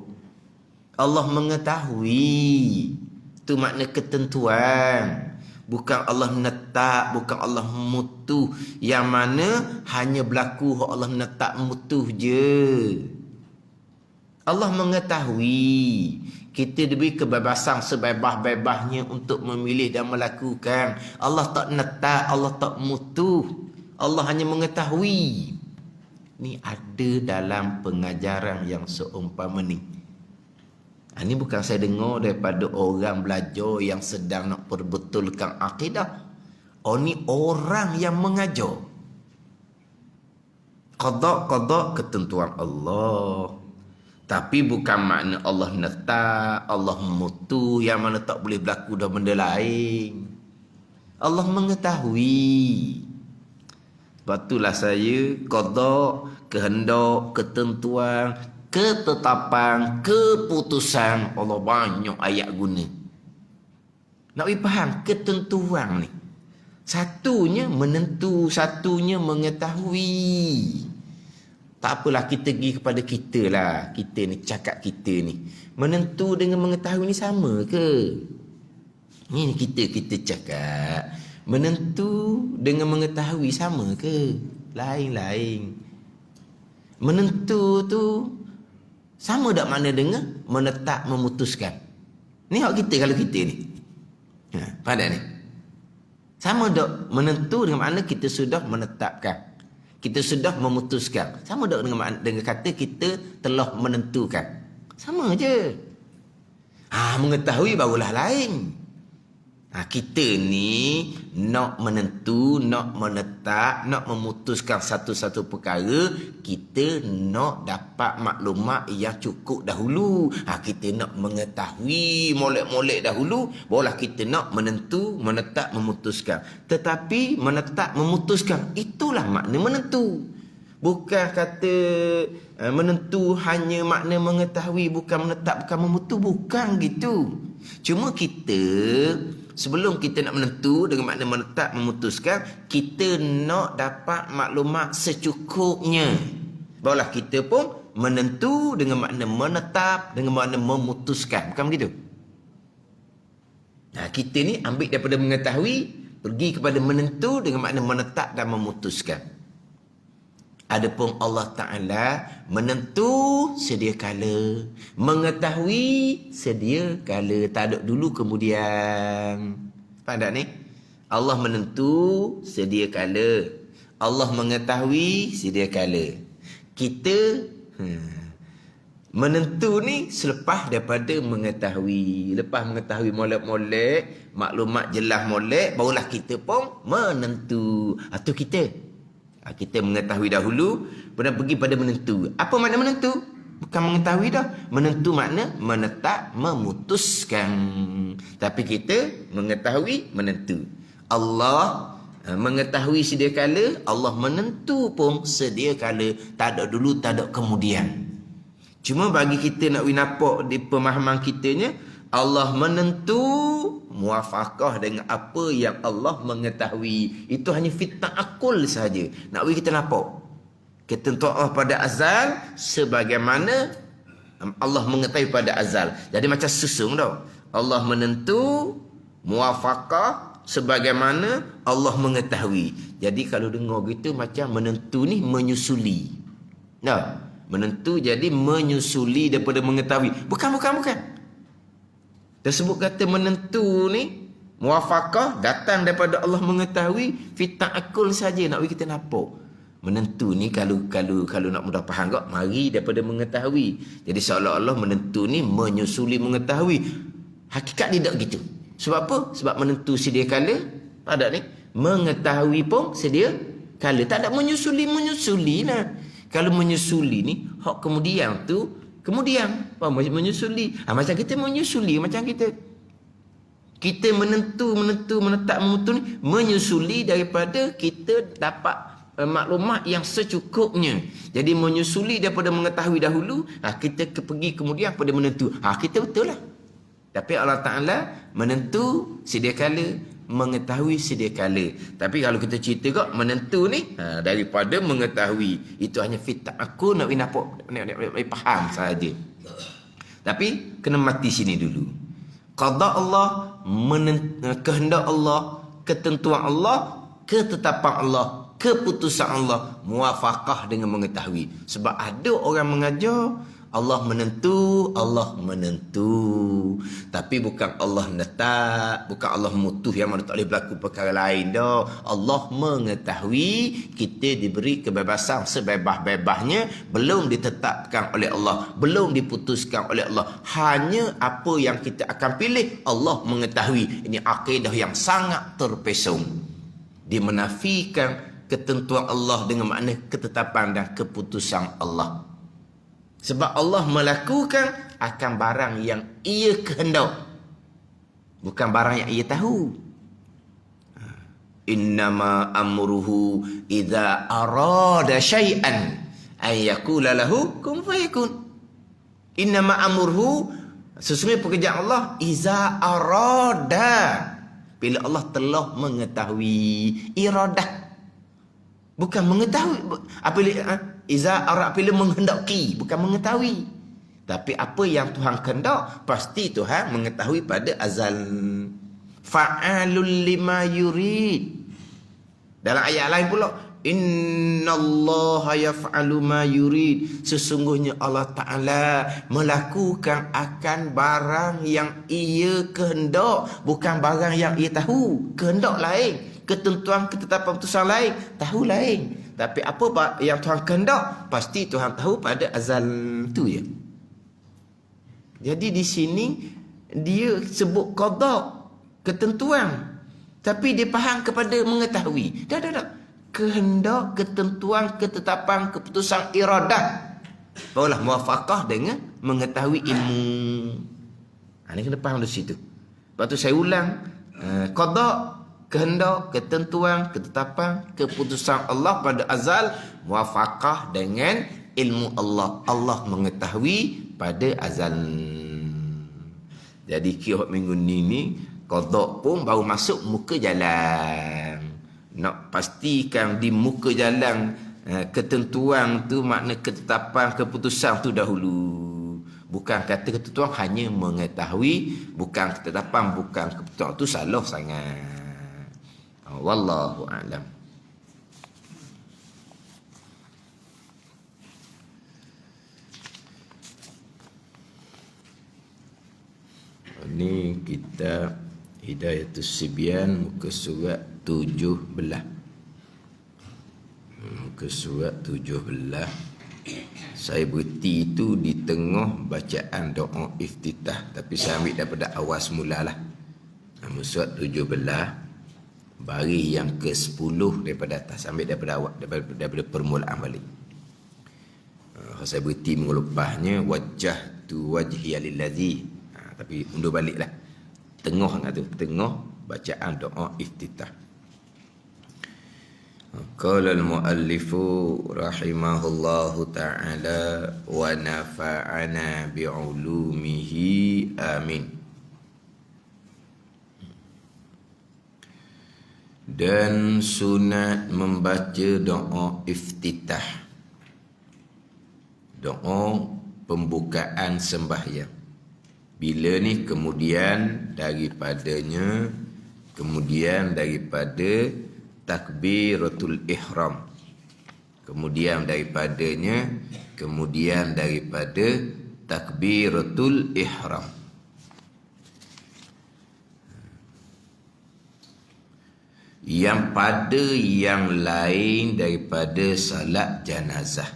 Allah mengetahui. Itu makna ketentuan. Bukan Allah netak, bukan Allah mutuh. Yang mana hanya berlaku Allah netak mutuh je. Allah mengetahui. Kita diberi kebebasan sebebas-bebasnya untuk memilih dan melakukan. Allah tak netak, Allah tak mutuh. Allah hanya mengetahui. Ni ada dalam pengajaran yang seumpama ni. Ini bukan saya dengar daripada orang belajar yang sedang nak perbetulkan akidah. Ni orang yang mengajar. Qada ketentuan Allah. Tapi bukan makna Allah netak, Allah mutu yang mana tak boleh berlaku dah benda lain. Allah mengetahui. Sebab itulah saya qada, kehendak, ketentuan, ketetapan, keputusan. Allah banyak ayat guna. Nak faham ketentuan ni. Satunya menentu, satunya mengetahui. Tak apalah, kita pergi kepada kita lah. Kita ni, cakap kita ni. Menentu dengan mengetahui ni sama ke? Ni kita cakap. Menentu dengan mengetahui sama ke? Lain-lain. Menentu tu sama tak makna dengan menetap, memutuskan? Ni hak kita kalau kita ni. Faham tak ni? Sama tak menentu dengan makna kita sudah menetapkan. Kita sudah memutuskan. Sama tak dengan kata kita telah menentukan. Sama je. Mengetahui barulah lain. Kita ni nak menentu, nak menetap, nak memutuskan satu-satu perkara, kita nak dapat maklumat yang cukup dahulu. Kita nak mengetahui molek-molek dahulu, barulah kita nak menentu, menetap, memutuskan. Tetapi menetap, memutuskan, itulah makna menentu. Bukan kata menentu hanya makna mengetahui, bukan menetap, bukan memutu, bukan gitu. Cuma kita, sebelum kita nak menentu dengan makna menetap, memutuskan, kita nak dapat maklumat secukupnya. Barulah kita pun menentu dengan makna menetap, dengan makna memutuskan. Bukan begitu? Kita ni ambil daripada mengetahui, pergi kepada menentu dengan makna menetap dan memutuskan. Adapun Allah Ta'ala menentu sedia kala, mengetahui sedia kala, tak ada dulu kemudian. Faham tak ni? Allah menentu sedia kala, Allah mengetahui sedia kala. Kita menentu ni selepas daripada mengetahui. Lepas mengetahui molek-molek, maklumat jelas molek, barulah kita pun menentu. Itu kita. Kita mengetahui dahulu, kemudian pergi pada menentu. Apa makna menentu? Bukan mengetahui dah. Menentu makna menetap, memutuskan. Tapi kita mengetahui, menentu. Allah mengetahui sedia kala, Allah menentu pun sedia kala. Tak ada dulu, tak ada kemudian. Cuma bagi kita nak nampak di pemahaman kitanya, Allah menentu muafakah dengan apa yang Allah mengetahui. Itu hanya fitnah akul saja. Nak bagi kita nampak ketentuan Allah pada azal sebagaimana Allah mengetahui pada azal. Jadi macam susung tau. Allah menentu muafakah sebagaimana Allah mengetahui. Jadi kalau dengar gitu macam menentu ni menyusuli. Nah, menentu jadi menyusuli daripada mengetahui. Bukan. Tersebut kata menentu ni muafakah datang daripada Allah mengetahui, fitnah akul saja nak bagi kita nampak. Menentu ni kalau nak mudah faham kak, mari daripada mengetahui. Jadi seolah-olah menentu ni menyusuli mengetahui. Hakikat dia tak gitu. Sebab apa? Sebab menentu sedia kala, tak ada ni. Mengetahui pun sedia kala. Tak ada menyusuli lah. Kalau menyusuli ni, hak kemudian tu kemudian menyusuli. Macam kita menyusuli, macam kita menentu menetap memutus ni menyusuli daripada kita dapat maklumat yang secukupnya. Jadi menyusuli daripada mengetahui dahulu, kita pergi kemudian pada menentu. Kita betul lah. Tapi Allah Ta'ala menentu sedia kala, mengetahui sedia kala. Tapi kalau kita cerita kok menentu ni daripada mengetahui, itu hanya fitnah aku nak nampak, nak faham saja. Tapi kena mati sini dulu. Qada Allah, kehendak Allah, ketentuan Allah, ketetapan Allah, keputusan Allah, muafakah dengan mengetahui. Sebab ada orang mengajar Allah menentu, tapi bukan Allah netap, bukan Allah mutuh yang mana tak boleh berlaku perkara lain dah. Allah mengetahui, kita diberi kebebasan sebebas-bebasnya, belum ditetapkan oleh Allah, belum diputuskan oleh Allah. Hanya apa yang kita akan pilih, Allah mengetahui. Ini akidah yang sangat terpesong. Dia menafikan ketentuan Allah dengan makna ketetapan dan keputusan Allah. Sebab Allah melakukan akan barang yang ia kehendak, bukan barang yang ia tahu. Innama amruhu idza arada syai'an ay yaqula lahu kun fayakun. Innama amruhu, sesungguhnya pekerjaan Allah, idza arada, bila Allah telah mengetahui. Iradah bukan mengetahui. Iza arad bila menghendaki, bukan mengetahui. Tapi apa yang Tuhan kehendak, pasti Tuhan mengetahui pada azal. Fa'alul lima yurid. Dalam ayat lain pula, innallaha yaf'alu ma yurid. Sesungguhnya Allah Ta'ala melakukan akan barang yang ia kehendak, bukan barang yang ia tahu. Kehendak lain, ketentuan ketetapan putusan lain, tahu lain. Tapi apa yang Tuhan kehendak, pasti Tuhan tahu pada azal tu ya. Jadi di sini dia sebut qada, ketentuan, tapi dia faham kepada mengetahui. Dah. Kehendak, ketentuan, ketetapan, keputusan, iradah. Barulah muafakah dengan mengetahui ilmu. Ini kena faham dari situ. Lepas tu saya ulang, qada, kehendak, ketentuan, ketetapan, keputusan Allah pada azal, muafakah dengan ilmu Allah. Allah mengetahui pada azal. Jadi kiat minggu ni qada pun baru masuk muka jalan. Nak pastikan di muka jalan ketentuan tu, makna ketetapan, keputusan tu dahulu. Bukan kata ketentuan hanya mengetahui, bukan ketetapan, bukan keputusan, tu salah sangat. Wallahu a'lam. Ini kita Hidayatus Sibyan, muka surat 17. Muka surat 17. Saya berhenti itu di tengah bacaan doa iftitah, tapi saya ambil daripada awal semulalah. Muka surat 17, baris yang ke-10 daripada atas, ambil daripada awal, daripada permulaan balik. Saya berhenti minggu lepasnya, wajah tu wajhiya lillazi, tapi undur baliklah. Tengah tu, tengah bacaan doa iftitah. Qala al-muallifu rahimahullahu ta'ala wa nafa'ana bi'ulumihi amin. Dan sunat membaca doa iftitah, doa pembukaan sembahyang. Bila ni kemudian daripada takbiratul ihram, kemudian daripada takbiratul ihram. Yang pada yang lain daripada salat janazah.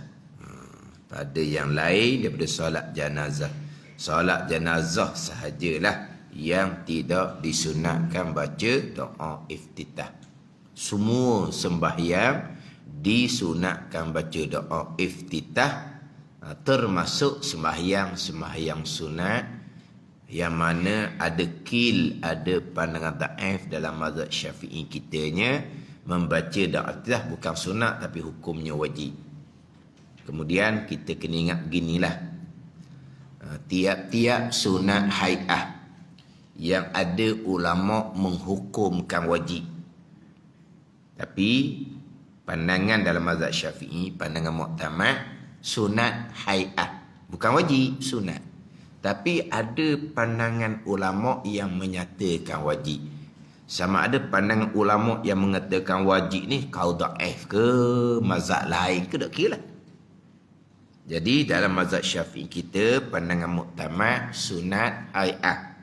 Pada yang lain daripada salat janazah. Salat janazah sahajalah yang tidak disunatkan baca doa iftitah. Semua sembahyang disunatkan baca doa iftitah, termasuk sembahyang sunat yang mana ada pandangan dhaif dalam mazhab Syafi'i kitanya, membaca doa iftitah bukan sunat tapi hukumnya wajib. Kemudian kita kena ingat ginilah, tiap-tiap sunat hai'ah yang ada ulama menghukumkan wajib, tapi pandangan dalam mazhab Syafi'i, pandangan muktamad, sunat hai'ah bukan wajib, sunat. Tapi ada pandangan ulama yang menyatakan wajib. Sama ada pandangan ulama yang mengatakan wajib ni kau dhaif ke mazhab lain ke, tak kira lah. Jadi dalam mazhab Syafi'i kita pandangan muktamad sunat hai'ah.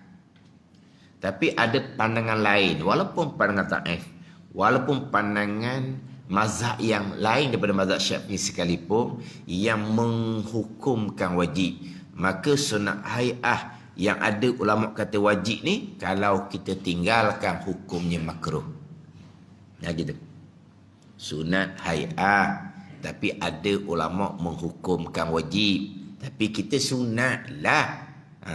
Tapi ada pandangan lain, walaupun pandangan dhaif, walaupun pandangan mazhab yang lain daripada mazhab Syafi'i sekalipun yang menghukumkan wajib, maka sunat hai'ah yang ada ulama kata wajib ni, kalau kita tinggalkan hukumnya makruh. Ya gitu. Sunat hai'ah tapi ada ulama menghukumkan wajib, tapi kita sunat lah.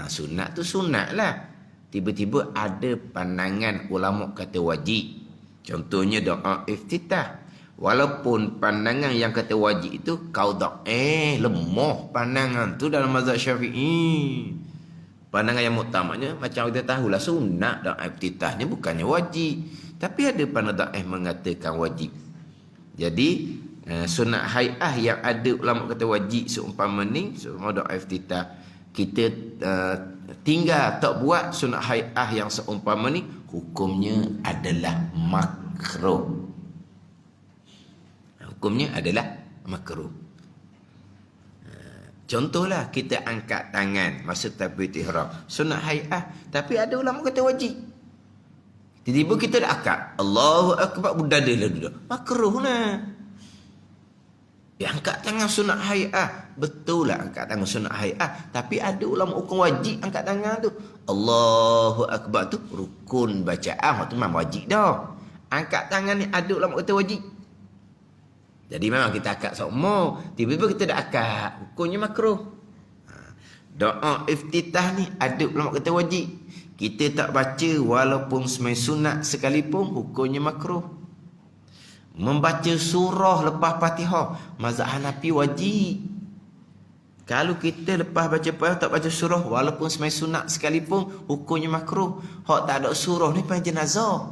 Sunat tu sunat lah. Tiba-tiba ada pandangan ulama kata wajib. Contohnya doa iftitah. Walaupun pandangan yang kata wajib itu kau lemah pandangan tu dalam mazhab Syafi'i. Pandangan yang muktamadnya macam kita tahulah sunat doa iftitah ni bukannya wajib, tapi ada pandangan mengatakan wajib. Jadi sunat hai'ah yang ada ulama kata wajib seumpama doa iftitah, kita tinggal tak buat sunat hai'ah yang seumpama ni, hukumnya adalah makruh. Hukumnya adalah makruh. Contohlah kita angkat tangan masa takbiratul ihram, sunat hai'ah, tapi ada ulama kata wajib. Tiba-tiba kita dah akad Allahu akbar, berdada dulu, makruh lah. Ya, angkat tangan sunat hai'ah, betul lah angkat tangan sunat hai'ah, tapi ada ulama hukum wajib angkat tangan tu. Allahu akbar tu rukun bacaan, waktu memang wajib dah. Angkat tangan ni ada ulama kata wajib. Jadi memang kita akad semua, tiba-tiba kita dah akad, hukumnya makruh. Doa iftitah ni ada ulama kata wajib, kita tak baca walaupun semai sunat sekalipun, hukumnya makruh. Membaca surah lepas Fatihah, mazhab Hanafi wajib. Kalau kita lepas baca Fatihah tak baca surah walaupun semai sunat sekalipun, hukumnya makruh. Hak tak ada surah ni pada jenazah.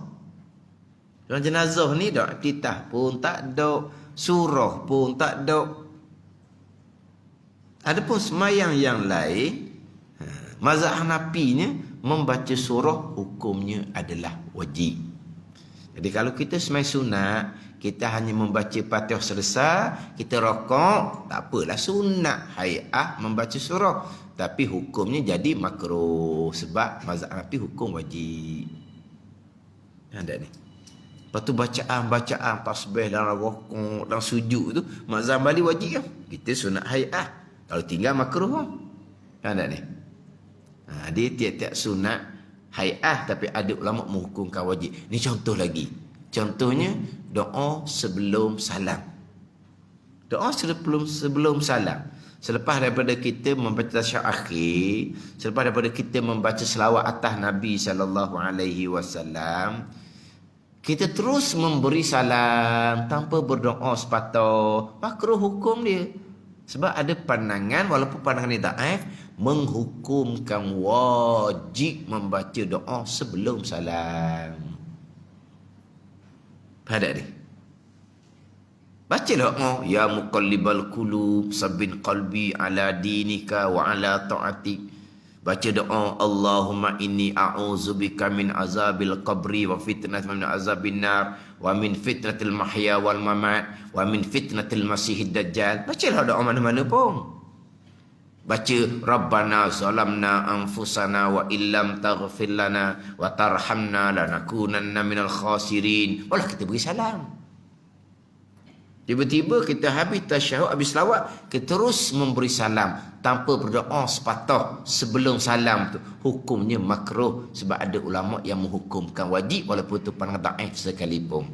Dalam jenazah ni doa iftitah pun tak ada, surah pun tak ada. Adapun sembahyang yang lain, mazhab Hanafinya membaca surah hukumnya adalah wajib. Jadi kalau kita sembahyang sunat, kita hanya membaca Fatihah selesai, kita rakaat, tak apalah, sunat hai'ah membaca surah, tapi hukumnya jadi makruh sebab mazhab Hanafi hukum wajib. Ada ni. Lepas tu bacaan tasbih dalam rukuk dan sujud tu mazhab Hambali wajib kan? Kita sunat hai'ah. Kalau tinggal makruh kan? Ada ni. Dia tiap-tiap sunat hai'ah tapi ada ulama menghukumkan wajib. Ni contoh lagi. Contohnya doa sebelum salam. Doa sebelum salam. Selepas daripada kita membaca tasyahud akhir, selepas daripada kita membaca selawat atas Nabi SAW, kita terus memberi salam tanpa berdoa sepatah, makruh hukum dia. Sebab ada pandangan, walaupun pandangan ni dhaif, menghukumkan wajib membaca doa sebelum salam. Pada ni. Baca doa, ya muqallibal qulub, sabbin qalbi ala dinika wa ala ta'atik. Baca doa, Allahumma inni a'udzubika min azabil qabri wa fitnat min azabin nar wa min fitnatil mahya wal mamat wa min fitnatil masihid dajjal. Bacalah doa mana-mana pun. Baca Rabbana zalamna anfusana wa illam taghfir lana wa tarhamna lanakunanna minal khasirin. Walah kita beri salam. Tiba-tiba kita habis tasyahud, habis selawat, kita terus memberi salam tanpa berdoa sepatah sebelum salam tu. Hukumnya makruh sebab ada ulama yang menghukumkan wajib walaupun tu pandangan dhaif sekalipun.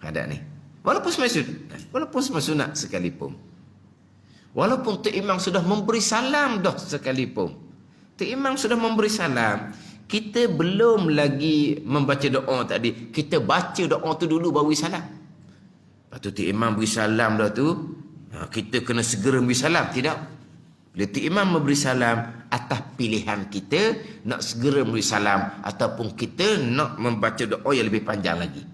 Ada ni. Walaupun semasa sunat sekalipun. Walaupun Tok Imam sudah memberi salam dah sekalipun. Tok Imam sudah memberi salam, kita belum lagi membaca doa tadi. Kita baca doa tu dulu baru salam. Lepas tu Tok Imam beri salam dah tu, kita kena segera beri salam. Tidak. Bila Tok Imam memberi salam, atas pilihan kita nak segera memberi salam ataupun kita nak membaca doa yang lebih panjang lagi.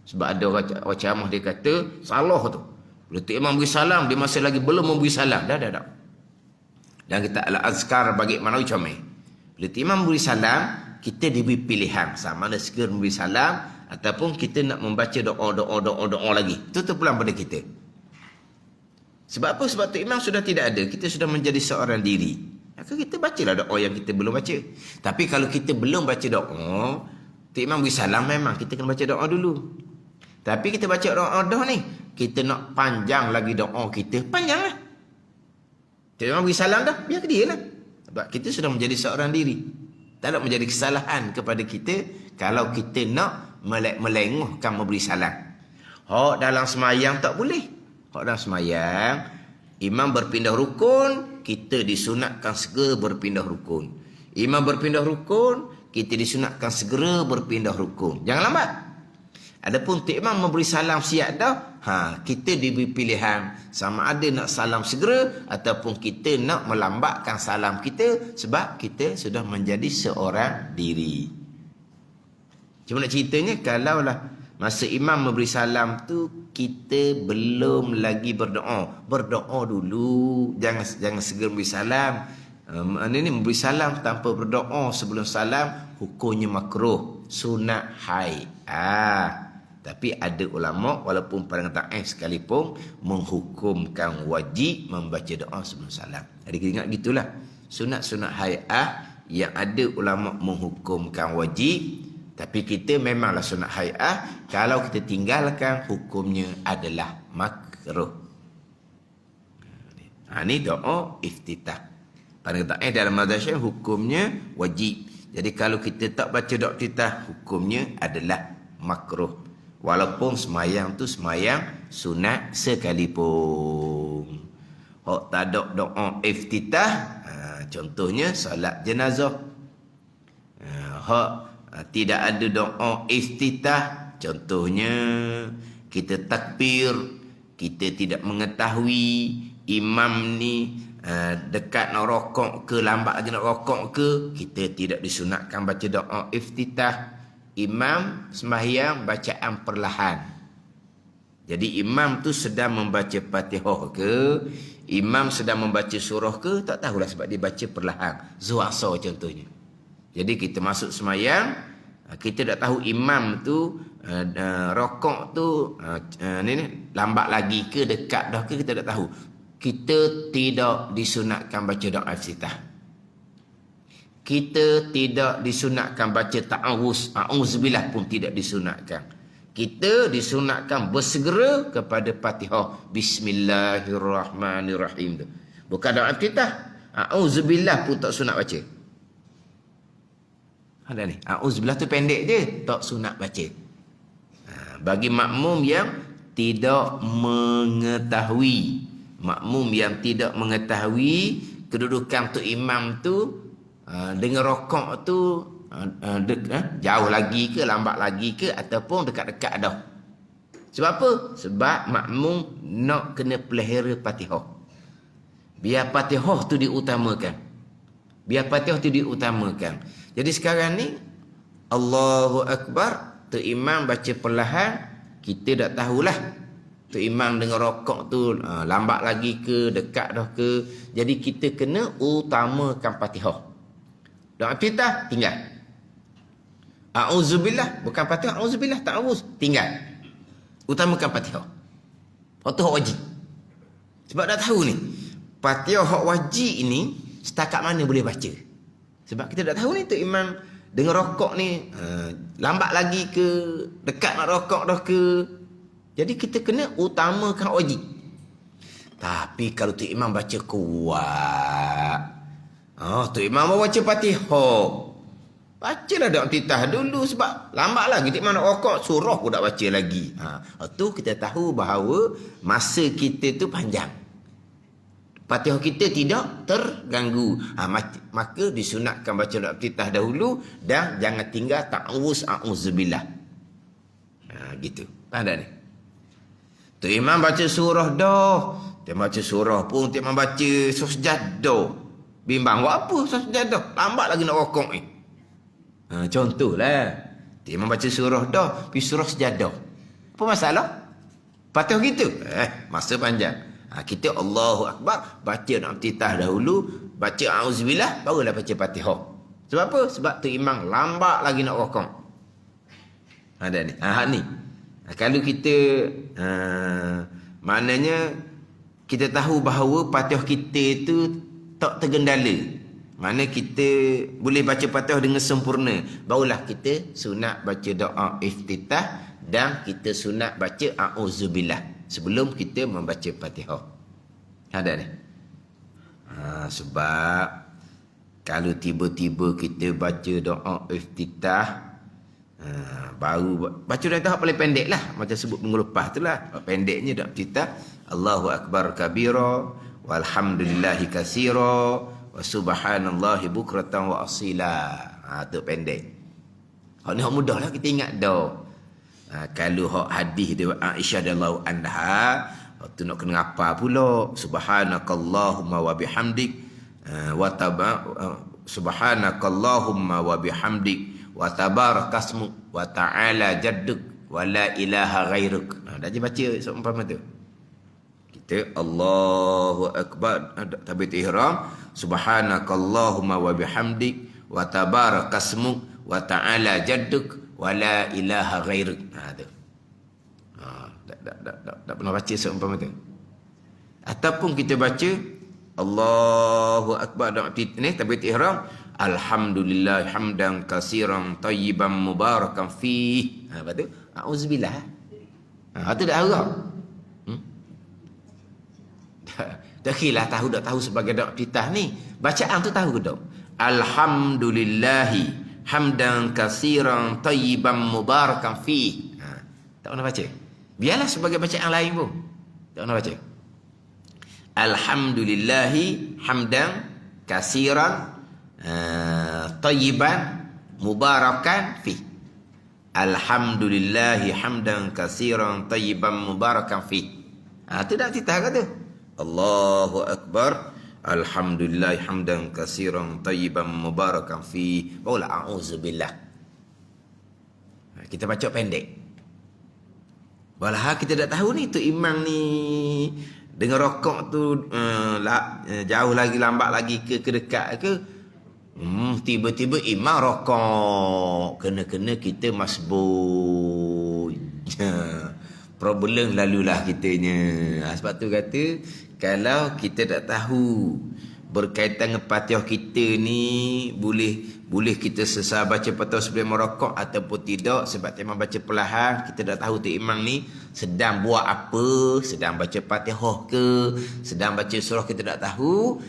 Sebab ada orang ceramah dia kata salah tu. Bila Tok Imam beri salam, dia masih lagi belum memberi salam. Dah. Dan kita al-azkar bagi Manawi Comel. Bila Tok Imam beri salam, kita diberi pilihan. Sama ada segera memberi salam ataupun kita nak membaca doa lagi. Itu terpulang pada kita. Sebab apa? Sebab Tok Imam sudah tidak ada. Kita sudah menjadi seorang diri. Maka kita bacalah doa yang kita belum baca. Tapi kalau kita belum baca doa, Tok Imam beri salam, memang kita kena baca doa dulu. Tapi kita baca doa ni, kita nak panjang lagi doa kita, panjanglah. Tok Imam beri salam dah, biar ke dia lah. Sebab kita sudah menjadi seorang diri. Tak ada menjadi kesalahan kepada kita kalau kita nak melenguhkan memberi salam. Hak dalam semayang tak boleh. Hak dalam semayang, imam berpindah rukun, kita disunatkan segera berpindah rukun. Imam berpindah rukun, kita disunatkan segera berpindah rukun. Jangan lambat. Adapun Tok Imam memberi salam siap dah, kita diberi pilihan sama ada nak salam segera ataupun kita nak melambatkan salam kita sebab kita sudah menjadi seorang diri. Cuma nak ceritanya, kalaulah masa imam memberi salam tu kita belum lagi berdoa, berdoa dulu, jangan segera memberi salam. Ini memberi salam tanpa berdoa sebelum salam hukumnya makruh, sunat haid. Tapi ada ulama walaupun pandangan dhaif sekalipun menghukumkan wajib membaca doa sebelum salam. Jadi kita ingat gitulah. Sunat-sunat hai'ah yang ada ulama menghukumkan wajib, tapi kita memanglah sunat hai'ah, kalau kita tinggalkan hukumnya adalah makruh. Ini doa iftitah. Pandangan dhaif dalam mazhab Syafi'i hukumnya wajib. Jadi kalau kita tak baca doa iftitah, hukumnya adalah makruh. Walaupun semayang tu semayang sunat sekalipun. Hak tak ada doa iftitah, contohnya salat jenazah. Hak tidak ada doa iftitah, contohnya kita takbir, kita tidak mengetahui imam ni dekat nak rokok ke, lambat lagi nak rokok ke, kita tidak disunatkan baca doa iftitah. Imam sembahyang bacaan perlahan. Jadi imam tu sedang membaca Fatihah ke, imam sedang membaca surah ke, tak tahulah sebab dia baca perlahan. Zuhur asar contohnya. Jadi kita masuk sembahyang, kita tak tahu imam tu rokok tu lambat lagi ke, dekat dah ke, kita tak tahu. Kita tidak disunatkan baca doa iftitah. Kita tidak disunatkan baca ta'awuz, a'udzubillah pun tidak disunatkan. Kita disunatkan bersegera kepada Fatihah, bismillahirrahmanirrahim tu. Bukan doa iftitah, a'udzubillah pun tak sunat baca. Ada ni, a'udzubillah tu pendek je, tak sunat baca. Bagi makmum yang tidak mengetahui, kedudukan tu imam tu dengan rokok tu jauh lagi ke, lambat lagi ke, ataupun dekat-dekat dah. Sebab apa? Sebab makmum nak kena pelihara Fatihah. Biar Fatihah tu diutamakan. Jadi sekarang ni Allahu Akbar, tu imam baca perlahan, kita tak tahulah tu imam dengan rokok tu lambat lagi ke, dekat dah ke. Jadi kita kena utamakan Fatihah. Doa iftitah tinggal. A'udzubillah, bukan Fatihah, a'udzubillah, ta'awuz, tinggal. Utamakan Fatihah. Fatihah wajib. Sebab dah tahu ni, Fatihah wajib ini setakat mana boleh baca. Sebab kita dah tahu ni tu imam dengan rokok ni lambat lagi ke, dekat nak rokok dah ke. Jadi kita kena utamakan wajib. Tapi kalau tu imam baca kuat, tu imam baca Fatihah, bacalah doa iftitah dulu sebab lambat lagi tu imam nak rokok, surah pun tak baca lagi. Tu kita tahu bahawa masa kita tu panjang, Fatihah kita tidak terganggu. Maka disunatkan baca doa iftitah dahulu dan jangan tinggal ta'awuz, a'udzubillah. Gitu. Faham tak ni? Tu imam baca surah dah. Dia baca surah pun tu imam baca surah Sajdah. Bimbang buat apa surah Sajdah? Lambat lagi nak rokok ni. Contohlah. Tu imam baca surah dah, pergi surah Sajdah. Apa masalah? Fatihah kita masa panjang. Kita Allahu Akbar, baca doa iftitah dahulu, baca auzubillah, barulah baca Fatihah. Sebab apa? Sebab tu imam lambat lagi nak rokok. Ada ni. Ni. Kalau kita maknanya kita tahu bahawa Fatihah kita itu tak tergendala. Mana kita boleh baca Fatihah dengan sempurna, barulah kita sunat baca doa iftitah dan kita sunat baca auzubillah sebelum kita membaca Fatihah. Ada ni. Sebab kalau tiba-tiba kita baca doa iftitah, baru baca doa iftitah paling pendek lah, macam sebut minggu lepas tu lah. Pendeknya doa iftitah, Allahu Akbar kabira walhamdulillahi katsira wa subhanallahi bukratan wa asila. Tu pendek. Hak ni hak mudah lah kita ingat dah. Kalau hak hadis dia Aisyah radhiyallahu anha, tu nak kena apa pula? Subhanakallahumma wa bihamdik subhanakallahumma wa bihamdik wa tabarakasmu wa ta'ala jadduk wa la ilaha ghairuk. Dah je baca seumpama tu. Kita Allahu Akbar, takbir ihram, subhanakallahumma wa bihamdik wa tabarakasmu wa ta'ala jadduk wa la ilaha ghairuk. Tu. Tak pernah baca seumpama tu. Ataupun kita baca Allahu Akbar doa ni takbir ihram, alhamdulillah hamdan katsiran tayyiban mubarakan fi. Apa tu? Auzubillah. Tu dah harap. Tak kira tahu tak tahu sebagai doa iftitah ni. Bacaan tu tahu ke tak? Alhamdulillahi hamdan katsiran tayyiban mubarakan fi. Tak pernah baca. Biarlah sebagai bacaan lain pun. Tak pernah baca. Alhamdulillahi hamdan katsiran tayyiban mubarakan fi. Alhamdulillahi hamdan katsiran tayyiban mubarakan fi. Tu dah iftitah ke tu? Allahu Akbar, alhamdulillahi hamdan katsiran tayyiban mubarakan fi. Barulah a'udzubillah. Kita baca pendek. Walau kita tak tahu ni tu imam ni dengan rokok tu jauh lagi, lambat lagi ke dekat ke. Tiba-tiba imam rokok, kena-kena kita masbuk. Problem lalulah kitanya. Sebab tu kata kalau kita tak tahu berkaitan dengan Fatihah kita ni, boleh kita sesal baca Fatihah sebelum merokok ataupun tidak. Sebab imam baca perlahan, kita dah tahu tu imam ni sedang buat apa, sedang baca Fatihah ke, sedang baca surah, kita tak tahu.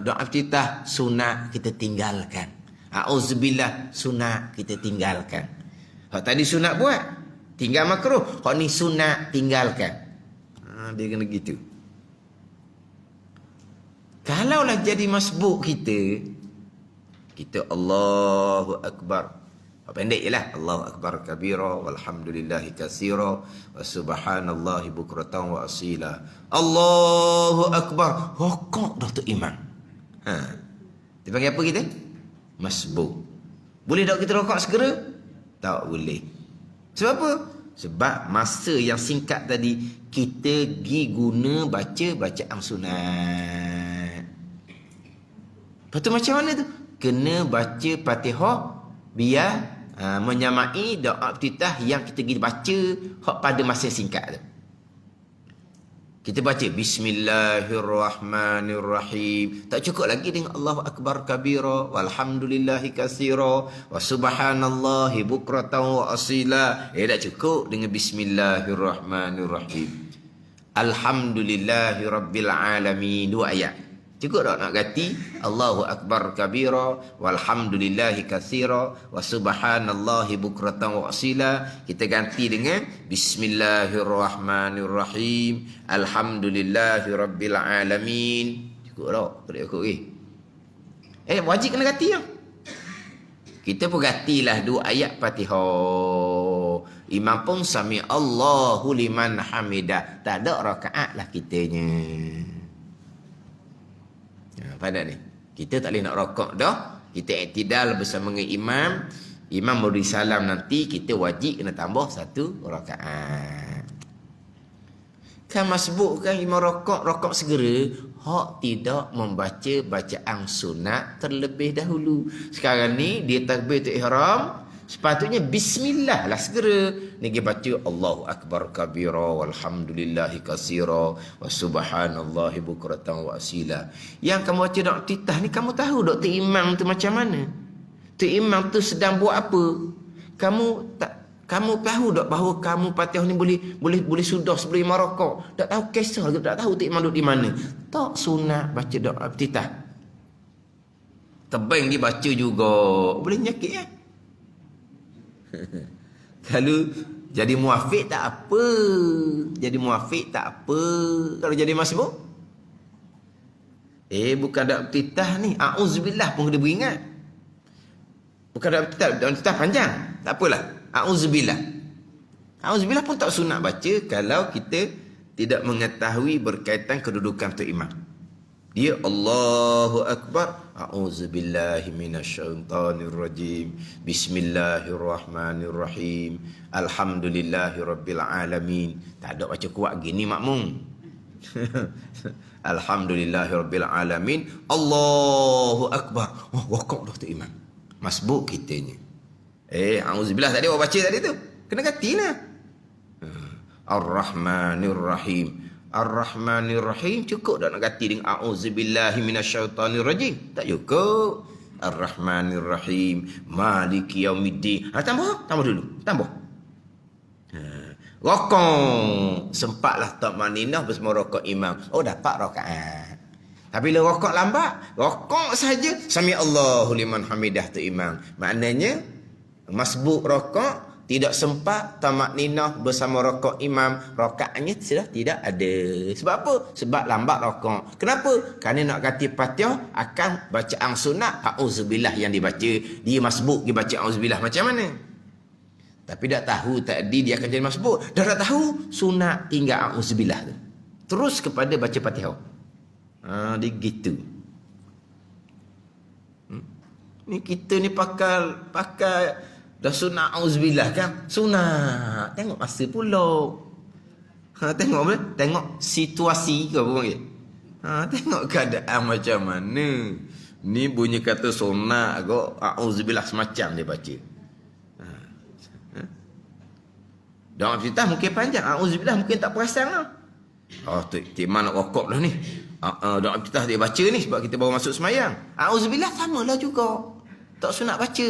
Doa iftitah sunat kita tinggalkan. Auzubillah sunat kita tinggalkan. Hak tadi sunat buat, tinggal makruh. Hak ni sunat tinggalkan. Dia kena gitu. Kalaulah jadi masbuk kita Allahu Akbar. Pendek je lah. Allahu Akbar kabira walhamdulillahi katsira wa subhanallahi bukratan wa asila. Allahu Akbar. Rokok dah tu imam. Dia panggil apa kita? Masbuk. Boleh tak kita rokok segera? Tak boleh. Sebab apa? Sebab masa yang singkat tadi kita pergi guna baca bacaan sunat. Lepas tu macam mana tu? Kena baca Fatihah biar menyamai doa iftitah yang kita pergi baca pada masa singkat tu. Kita baca Bismillahirrahmanirrahim. Tak cukup lagi dengan Allahu Akbar kabira walhamdulillahi katsira wa subhanallahi bukratan wa asila. Tak cukup dengan Bismillahirrahmanirrahim. Alhamdulillahi rabbil alamin. 2 ayat. Cukup tak nak ganti Allahu Akbar kabira walhamdulillahi katsira wa subhanallahi bukratan wa asila. Kita ganti dengan Bismillahirrahmanirrahim. Alhamdulillahi rabbil alamin. Cukup tak? Tak cukup wajib kena ganti ya. Kita pun gantilah 2 ayat Fatihah. Imam pun sami Allahu liman hamidah. Tak ada rakaat lah kitanya. Pada ni kita tak boleh nak rokok dah. Kita iktidal bersama dengan imam. Imam beri salam nanti kita wajib kena tambah 1 rakaat. Kan masbuk kan imam rokok segera. Hak tidak membaca bacaan sunat terlebih dahulu. Sekarang ni dia takbiratul ihram, sepatutnya bismillah lah segera. Ni dia baca Allahu Akbar kabira walhamdulillahi katsira wa subhanallahi bukratan wa asila. Yang kamu baca doa iftitah ni, kamu tahu Dr. Imam tu macam mana? Dr. Imam tu sedang buat apa? Kamu tahu tak bahawa kamu Fatihah ni boleh sudah sebelum imam rakaat? Tak tahu kisah ke, tak tahu Dr. Imam duduk di mana? Tak sunat baca doa iftitah. Tebing dia baca juga. Boleh nyakit ya? Kalau jadi muafiq tak apa. Jadi muafiq tak apa. Kalau jadi masbuk, bukan doa iftitah ni, auzubillah pun kena beringat. Bukan doa iftitah panjang, tak apalah. Auzubillah pun tak sunat baca kalau kita tidak mengetahui berkaitan kedudukan tu imam. Dia Allahu Akbar, a'udzubillahi minasyaitonirrajim, bismillahirrahmanirrahim, alhamdulillahirabbil alamin. Tak ada baca kuat gini makmum. Alhamdulillahirabbil alamin, Allahu Akbar. Wakaf dah tu imam. Masbuk kitanya. A'udzubillah tadi awak baca tadi tu. Kena gantilah. Ar-Rahmanir-Rahim. Ar-Rahmanir-Rahim cukup tak nak ganti dengan a'udzubillahi minasyaitonirrajim? Tak cukup. Ar-Rahmanir-Rahim, Maliki yaumiddin. Tambah dulu. Tambah. Rokok. Sempatlah tak maninah bersama rokok imam. Dapat rakaat. Tapi bila rokok lambat, rokok saja sami Allahu liman hamidah tu imam. Maknanya masbuk rokok tidak sempat tamak ninah bersama rokok imam, rakaatnya sudah tidak ada. Sebab apa? Sebab lambat rokok. Kenapa? Kerana nak ganti Fatihah akan bacaan sunat a'udzubillah yang dibaca. Dia masbuk dia baca a'udzubillah macam mana? Tapi dah tahu tadi dia akan jadi masbuk. Dah tahu sunat tinggal a'udzubillah tu. Terus kepada baca Fatihah. Dia gitu. Ni kita ni pakai dah sunat auzubillah kan? Sunat. Tengok masa pula. Tengok apa? Tengok situasi ke apa panggil? Tengok keadaan macam mana. Ni bunyi kata sunat kok auzubillah semacam dia baca. Doa iftitah mungkin panjang. Auzubillah mungkin tak perasan lah. Tik mana nak wakaf lah ni. Doa iftitah dia baca ni sebab kita baru masuk semayang. Auzubillah samalah juga. Tak sunat baca.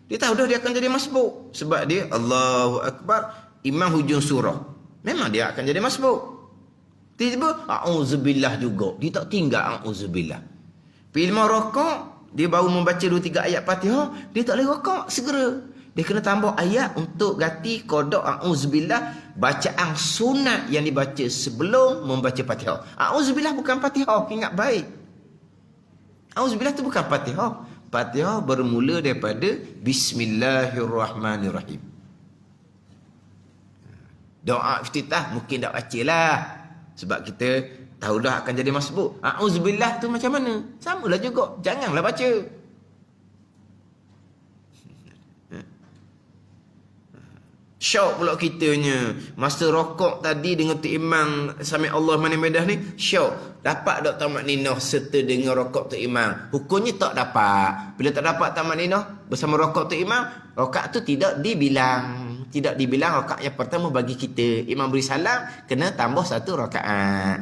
Dia tahu dah dia akan jadi masbuk. Sebab dia Allahu Akbar, imam hujung surah. Memang dia akan jadi masbuk. Tiba-tiba a'udzubillah juga. Dia tak tinggal a'udzubillah. Bila rokok, dia baru membaca 2-3 ayat Fatihah, dia tak boleh rokok segera. Dia kena tambah ayat untuk ganti qada a'udzubillah, bacaan sunat yang dibaca sebelum membaca Fatihah. A'udzubillah bukan Fatihah, ingat baik. A'udzubillah tu bukan Fatihah. Fatihah bermula daripada Bismillahirrahmanirrahim. Doa iftitah mungkin tak baca lah. Sebab kita tahu dah akan jadi masbuk. A'udzubillah tu macam mana? Samalah juga. Janganlah baca. Syok pula kitanya. Masa rokok tadi dengan tu imam sami Allah man hamidah ni, syok. Dapat tak tamak ninah serta dengan rokok tu imam? Hukumnya tak dapat. Bila tak dapat tamak ninah bersama rokok tu imam, rakaat tu tidak dibilang. Tidak dibilang rakaat yang pertama bagi kita. Imam beri salam, kena tambah satu rakaat.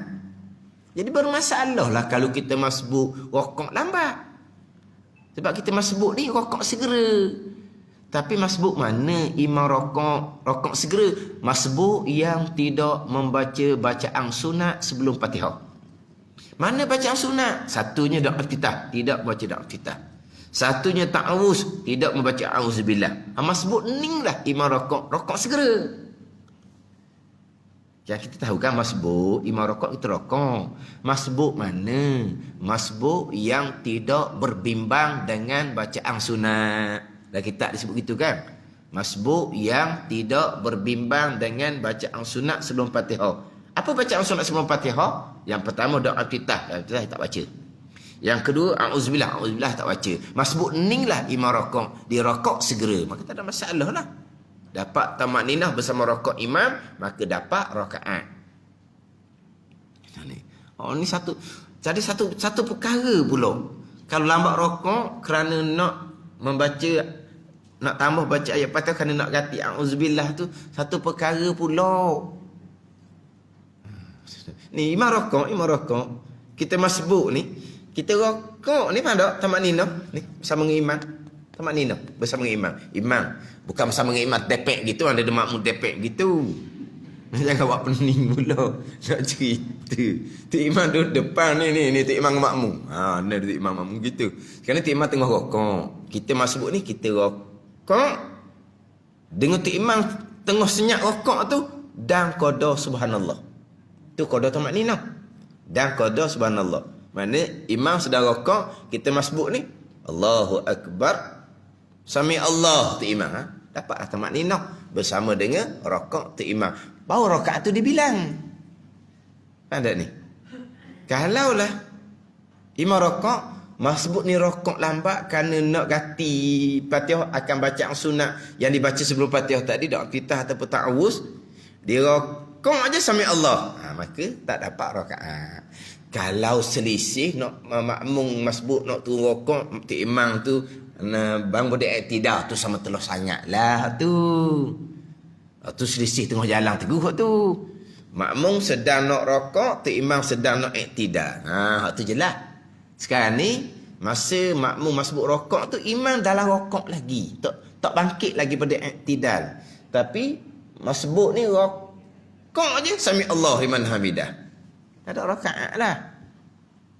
Jadi bermasalah lah kalau kita masbuk rokok lambat. Sebab kita masbuk ni rokok segera. Tapi masbuk mana imam rokok segera? Masbuk yang tidak membaca bacaan sunat sebelum Fatihah. Mana bacaan sunat? Satunya doa iftitah, tidak baca doa iftitah. Satunya ta'awuz, tidak membaca a'udzubillah. Masbuk ning lah imam rokok segera. Yang kita tahu kan masbuk, imam rokok kita rokok. Masbuk mana? Masbuk yang tidak berbimbang dengan bacaan sunat. Dah kita disebut gitu kan? Masbuk yang tidak berbimbang dengan bacaan sunat sebelum Fatihah. Apa bacaan sunat sebelum Fatihah? Yang pertama doa iftitah, tak baca. Yang kedua a'udzubillah tak baca. Masbuk ning lah imam rokok, dia rokok segera, maka tak ada masalah lah. Dapat tamak ninah bersama rokok imam, maka dapat rakaat. Oh, ni satu. Jadi satu perkara pula. Kalau lambat rokok kerana nak membaca, nak tambah baca ayat Fatihah kerana nak ganti a'udzubillah tu satu perkara pula. Ni imam rokok. Kita masbuk ni, kita rokok ni pada tamak ninah ni bersama dengan imam. Tamak ninah bersama dengan imam. Imam bukan bersama dengan imam tepek gitu, ada makmum tepek gitu. Jangan buat pening pula nak cerita. Tu imam duduk depan ni tu imam makmum. Ni tu imam makmum gitu. Kerana tu imam tengah rokok. Kita masbuk ni kita rokok. Dengan tu imam tengah senyap rokok tu dan qada subhanallah. Tu qada tamak ninah. Dan qada subhanallah. Mana imam sedang rokok, kita masbuk ni Allahu akbar. Sami Allah tu imam, dapat tamak ninah bersama dengan rokok tu imam. Baru rakaat tu dibilang. Ada ni. Kalaulah imam rokok, masbuk ni rokok lambat kerana nak ganti Fatihah akan bacaan sunat yang dibaca sebelum Fatihah tadi, doa iftitah ataupun ta'awuz, dia rokok aja sami Allah. Maka tak dapat rakaat. Kalau selisih nak makmum masbuk nak turun rokok, tu imam tu bang bodi i'tidah tu sama telah sangatlah tu. Tu selisih tengah jalan teguh tu. Makmum sedang nak rokok, tu imam sedang nak i'tidah. Tu jelas. Sekarang ni masa makmum masbuk rokok tu imam dalam rokok lagi. Tak bangkit lagi pada i'tidal. Tapi masbuk ni rokok aje sami Allah liman hamidah. Tak ada rakaat lah.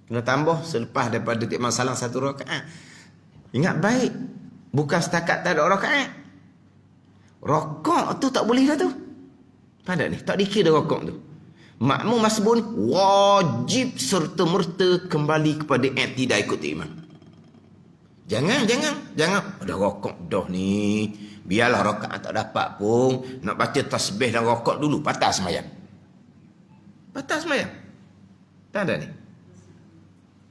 Kena tambah selepas daripada imam salam satu rakaat. Ingat baik. Bukan setakat tak ada rakaat. Rokok tu tak boleh dah tu. Pada ni. Tak dikira rokok tu. Makmum masbuk ni wajib serta merta kembali kepada i'tidah ikut imam. Jangan. Ada rokok dah ni. Biarlah rakaat tak dapat pun. Nak baca tasbih dan rokok dulu. Patah semayang. Tak ada ni.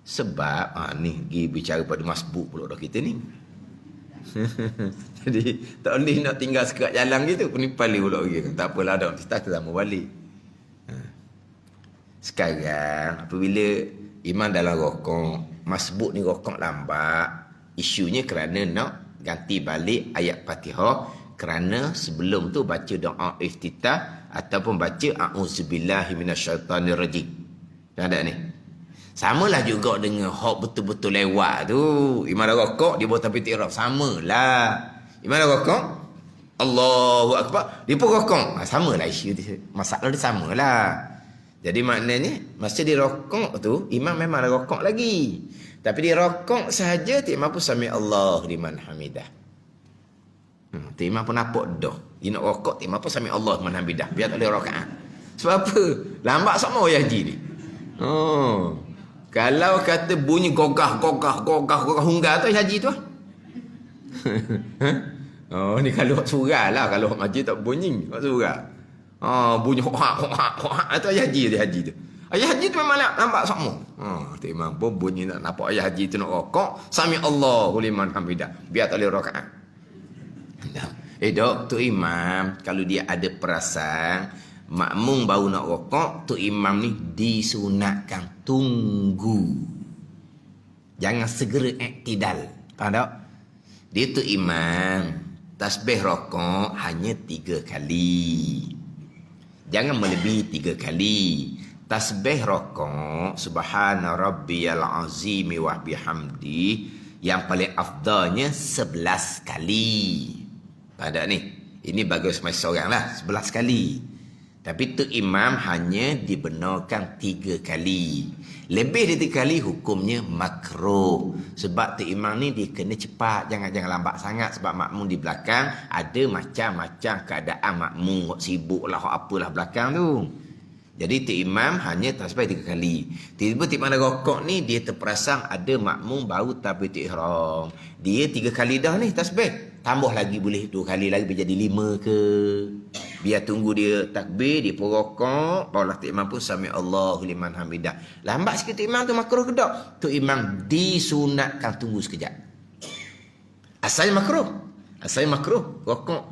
Sebab ni pergi bicara pada masbuk pula dah kita ni. Jadi tak boleh nak tinggal sekerat jalan gitu. Penipali pula lagi. Tak apalah, ada kita sama balik. Sekarang apabila imam dalam rokok, masbuk ni rokok lambat, isunya kerana nak ganti balik ayat Fatihah kerana sebelum tu baca doa iftitah ataupun baca a'udzubillahi minasyaitanirrajim. Ada ni. Samalah juga dengan hak betul-betul lewat tu. Imam dah rokok, dia buat tapi tikraf. Samalah. Imam dah rokok, Allahu akbar, dia pun rokok. Samalah isu dia. Masalah dia samalah. Jadi maknanya masa dia rokok tu imam memang dah rokok lagi. Tapi dia rokok sahaja, imam pun sami Allah liman hamidah. Imam pun nampak dah. Dia nak rokok, imam pun sami Allah liman hamidah. Biar tak boleh rakaat. Sebab apa? Lambat sama ya haji ni. Kalau kata bunyi gogah hunggar tu haji tu. Ni kalau surah lah. Kalau haji tak bunyi, surah. Bunyi hok tu ayah haji tu. Ayah haji tu memang nampak sama. Tu imam pun bunyi nak nampak ayah haji tu nak rokok, sami Allahu liman hamidah. Biar tak boleh rakaat. Dok, tu imam kalau dia ada perasaan makmum baru nak rokok, tu imam ni disunatkan tunggu. Jangan segera iktidal. Faham tak? Dia tu imam tasbih rokok hanya 3 kali. Jangan melebihi 3 kali. Tasbih rokok subhana rabbiyal azimi wa bihamdi yang paling afdalnya 11 kali. Pada ni, ini bagi semua seorang lah 11 kali. Tapi tu imam hanya dibenarkan 3 kali. Lebih dari 3 kali hukumnya makruh. Sebab tu imam ni dia kena cepat, jangan lambat sangat sebab makmum di belakang ada macam-macam keadaan makmum, sibuk lah apalah belakang tu. Jadi tu imam hanya tasbih 3 kali. Tiba-tiba mana rokok ni dia terperasan ada makmum baru takbiratul ihram. Dia 3 kali dah ni tasbih. Tambah lagi boleh 2 kali lagi jadi 5 ke. Biar tunggu dia takbir, dia pun rokok, barulah tu imam pun sami Allahu liman hamidah. Lambat sikit tu imam tu makruh ke tak? Tu imam disunatkan tunggu sekejap. Asalnya makruh. Rokok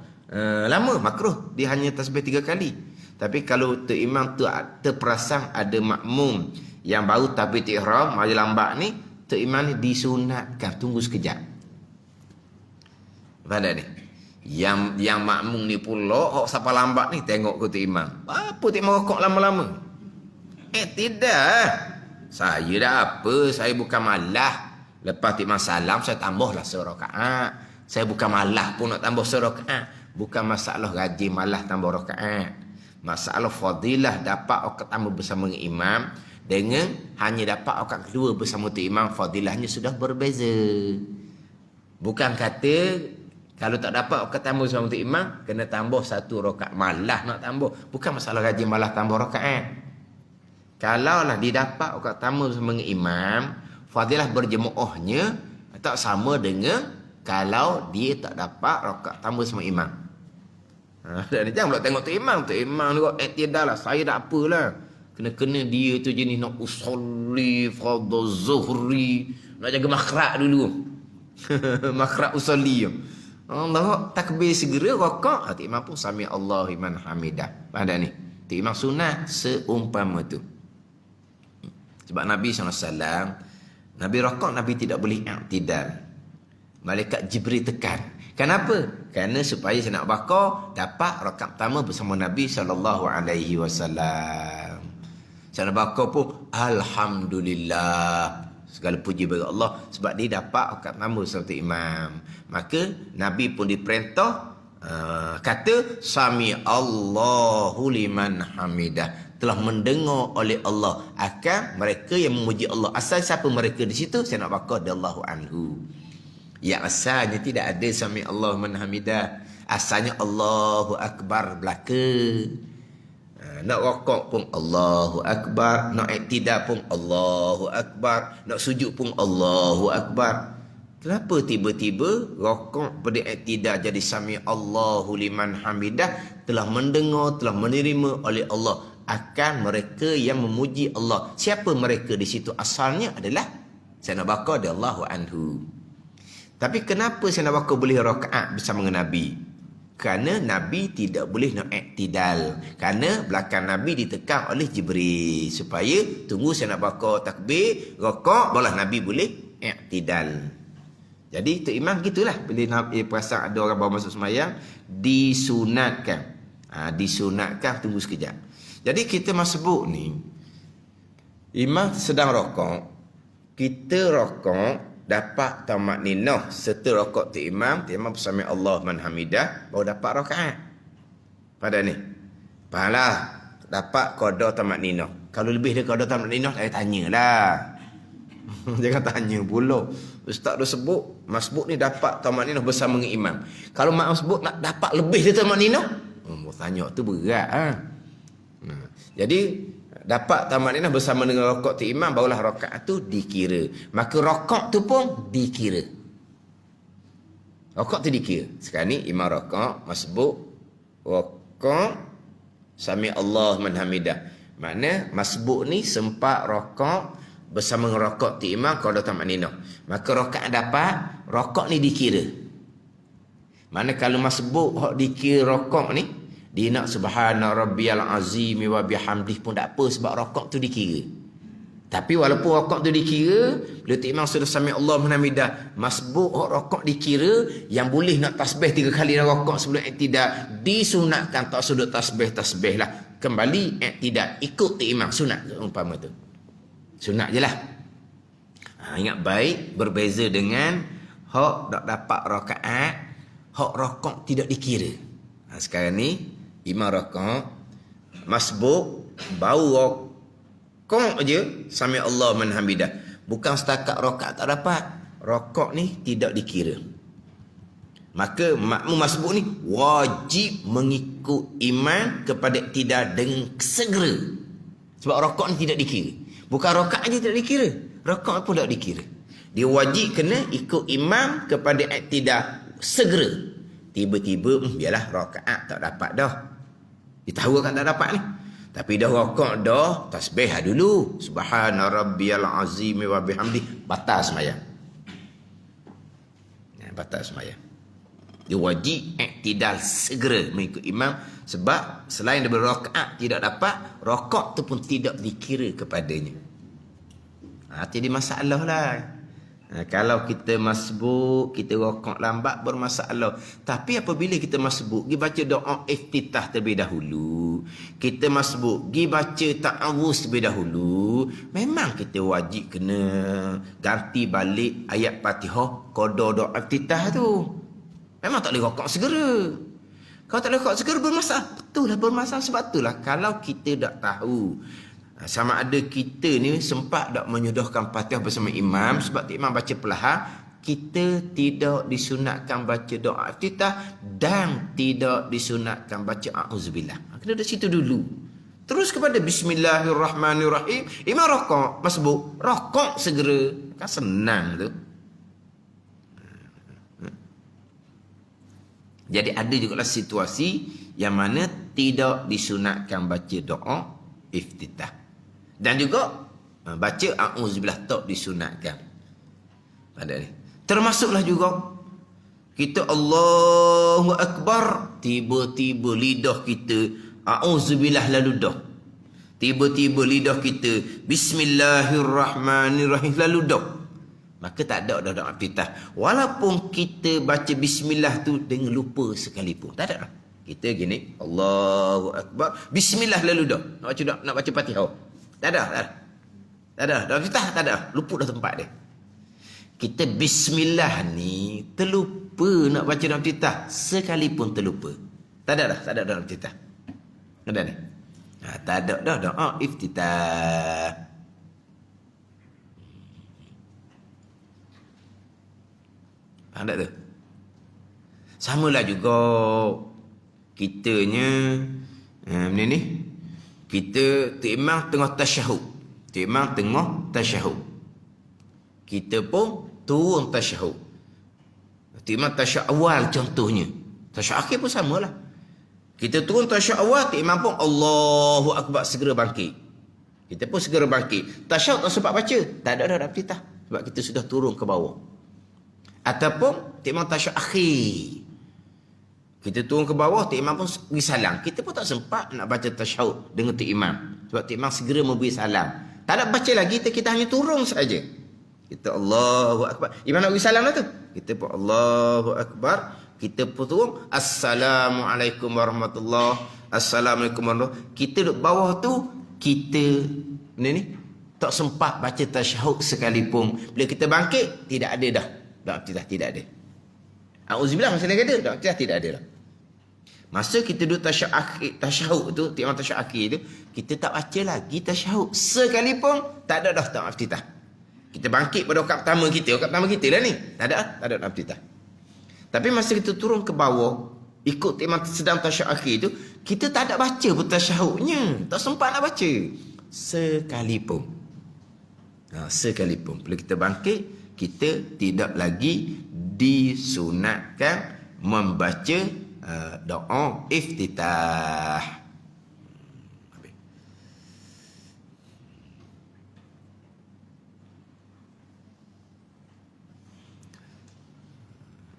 lama makruh. Dia hanya tasbih 3 kali. Tapi kalau tu imam tu terperasan ada makmum yang baru takbiratul ihram, mari lambat ni, tu imam ni disunatkan tunggu sekejap. Pada ni. Yang makmum ni pula siapa lambat ni tengok ke tu imam. Apa tak merokok lama-lama? Tidak. Saya dah apa? Saya bukan malah. Lepas tu imam salam saya tambahlah serakaat. Saya bukan malah pun nak tambah serakaat. Bukan masalah rajin malah tambah rakaat. Masalah fadilah dapat rakaat tambah bersama dengan imam dengan hanya dapat rakaat kedua bersama tu imam, fadilahnya sudah berbeza. Bukan kata kalau tak dapat rakaat tambah bersama tu imam kena tambah 1 rakaat malah nak tambah. Bukan masalah rajin malah tambah rakaat. Kalau lah dia dapat rakaat tambah bersama dengan imam, fadilah berjemaahnya tak sama dengan kalau dia tak dapat rakaat tambah bersama imam. Jangan pula tengok tu imam ni kok iktidal lah. Saya tak apalah. Kena-kena dia tu jenis nak usolli fardhu zuhri, nak jaga makrak dulu. Makrak usolli. Allah takbir segera rakaat, tu imam pun sami Allahu liman hamidah. Pada ni, tu imam sunat seumpama tu. Sebab Nabi SAW, Nabi rakaat Nabi tidak boleh iktidal. Malaikat Jibril tekan. Kenapa? Kerana supaya Sayyidina Abu Bakar dapat rakaat pertama bersama Nabi SAW. Sayyidina Abu Bakar pun alhamdulillah, segala puji bagi Allah sebab dia dapat rakaat pertama bersama imam. Maka Nabi pun diperintah kata sami Allahu liman hamidah, telah mendengar oleh Allah akan mereka yang memuji Allah. Asal siapa mereka di situ? Sayyidina Abu Bakar radhiyallahu anhu. Yang asalnya tidak ada sami Allah man hamidah. Asalnya Allahu Akbar belaka. Nak rokok pun Allahu Akbar, nak iktidal pun Allahu Akbar, nak sujud pun Allahu Akbar. Kenapa tiba-tiba rokok pada iktidal jadi sami Allahu liman hamidah, telah mendengar, telah menerima oleh Allah akan mereka yang memuji Allah. Siapa mereka di situ? Asalnya adalah Sayyidina Abu Bakar radhiyallahu anhu. Tapi kenapa Sayyidina Abu Bakar boleh rakaat bersama dengan Nabi? Kerana Nabi tidak boleh nak iktidal. Kerana belakang Nabi ditekan oleh Jibril supaya tunggu Sayyidina Abu Bakar takbir, rakaat, barulah Nabi boleh iktidal. Jadi tu imam gitulah, bila Nabi perasan ada orang baru masuk sembahyang, disunatkan. Disunatkan tunggu sekejap. Jadi kita masbuk ni, imam sedang rakaat, kita rakaat dapat tamat ninah serta rakaat tu imam bersama Allah man hamidah, baru dapat rakaat. Pada ni. Pahala dapat qada tamat ninah. Kalau lebih dari qada tamat ninah, saya tanyalah. Jangan tanya pula. Ustaz dah sebut masbuk ni dapat tamat ninah bersama dengan imam. Kalau masbuk nak dapat lebih dari tamat ninah, tanya tu berat. Jadi dapat tamat ninah bersama dengan rakaat tu imam, barulah rakaat tu dikira. Maka rakaat tu pun dikira. Rakaat tu dikira. Sekarang ni imam rakaat, masbuk, rakaat, sami Allah man hamidah. Makna masbuk ni sempat rakaat bersama dengan rakaat tu imam kalau tamat ninah. Maka rakaat dapat, rakaat ni dikira. Mana kalau masbuk hak dikira rokok ni, dia nak subhana rabbiyal azim wa bihamdih pun tak apa sebab rokok tu dikira. Tapi walaupun rokok tu dikira, bila tu imam sudah sami Allah menamidah, masbuk hak rokok dikira, yang boleh nak tasbih 3 kali dalam rokok sebelum iktidal, disunatkan tak sudut tasbih lah. Kembali iktidal, ikut tu imam, sunat umpama tu. Sunat je lah. Ingat baik, berbeza dengan hak tak dapat rakaat, hak rokok tidak dikira. Sekarang ni imam rokok, masbuk, bau rokok je, sami Allah man hamidah. Bukan setakat rakaat tak dapat, rokok ni tidak dikira. Maka makmum masbuk ni wajib mengikut imam kepada tidak dengan segera. Sebab rokok ni tidak dikira. Bukan rakaat je tidak dikira, rakaat pun tak dikira. Dia wajib kena ikut imam kepada tidak segera. Tiba-tiba biarlah rakaat tak dapat dah. Dia tahu kan tak dapat ni. Tapi dah rakaat dah, tasbih dulu. Subhana rabbiyal azim wa bihamdih, batal sembahyang. Batal sembahyang. Dia wajib iktidal segera mengikut imam, sebab selain daripada rakaat tidak dapat, rakaat tu pun tidak dikira kepadanya. Jadi masalah lah. Kalau kita masbuk, kita rokok lambat, bermasalah. Tapi apabila kita masbuk, pergi baca doa iftitah terlebih dahulu. Kita masbuk, pergi baca ta'awuz terlebih dahulu. Memang kita wajib kena ganti balik ayat Fatihah, qada doa iftitah tu. Memang tak boleh rokok segera. Kalau tak boleh rokok segera, bermasalah. Betul lah bermasalah. Sebab itulah kalau kita tak tahu sama ada kita ni sempat tak menyuduhkan Fatihah bersama imam, sebab imam baca perlahan, kita tidak disunatkan baca doa iftitah dan tidak disunatkan baca a'udzubillah. Kena dari situ dulu. Terus kepada bismillahirrahmanirrahim. Imam rokok, masbuk, rokok segera. Kan senang tu. Jadi ada juga situasi yang mana tidak disunatkan baca doa iftitah. Dan juga baca a'udzubillah tak disunatkan. Pada ni. Termasuklah juga kita Allahu Akbar, tiba-tiba lidah kita a'udzubillah lalu dah. Tiba-tiba lidah kita bismillahirrahmanirrahim lalu dah. Maka tak ada dah iftitah. Walaupun kita baca bismillah tu dengan lupa sekalipun. Tak ada dah. Kita gini, Allahu Akbar, bismillah lalu dah. Nak baca Fatihah. Tak ada. Dah iftitah tak ada. Lupa dah tempat dia. Kita bismillah ni terlupa nak baca dalam iftitah, sekalipun terlupa. Tak ada dalam iftitah. Ada ni. Tak ada dah doa iftitah. Faham tak tu? Samalah juga kitanya ni. Kita imam tengah tasyahud. Imam tengah tasyahud. Kita pun turun tasyahud. Imam tasyahud awal contohnya. Tasyahud akhir pun samalah. Kita turun tasyahud awal, imam pun Allahu Akbar, segera bangkit. Kita pun segera bangkit. Tasyahud tak sempat baca. Tak ada dah iftitah. Sebab kita sudah turun ke bawah. Ataupun imam tasyahud akhir. Kita turun ke bawah, Tok Imam pun beri salam. Kita pun tak sempat nak baca tasyahud dengan Tok Imam. Sebab Tok Imam segera memberi salam. Tak nak baca lagi, kita hanya turun saja. Kita Allahu Akbar. Imam nak beri salam lah tu. Kita pun Allahu Akbar. Kita pun turun. Assalamualaikum warahmatullahi. Assalamualaikum warahmatullahi. Kita duduk bawah tu, kita ni tak sempat baca tasyahud sekalipun. Bila kita bangkit, tidak ada dah. Tidak ada. A'udzubillah masih lagi ada. Tidak ada dah. Masa kita duduk tasyahud tu, tiap tasyahud akhir tu, kita tak baca lagi tasyahud sekalipun, tak ada dah tak iftitah. Kita bangkit pada waktu pertama kita lah ni. Tak ada iftitah. Tapi masa kita turun ke bawah, ikut imam sedang tasyahud akhir tu, kita tak ada baca pun tasyahudnya. Tak sempat nak baca sekalipun. Sekalipun. Bila kita bangkit, kita tidak lagi disunatkan membaca doa iftitah.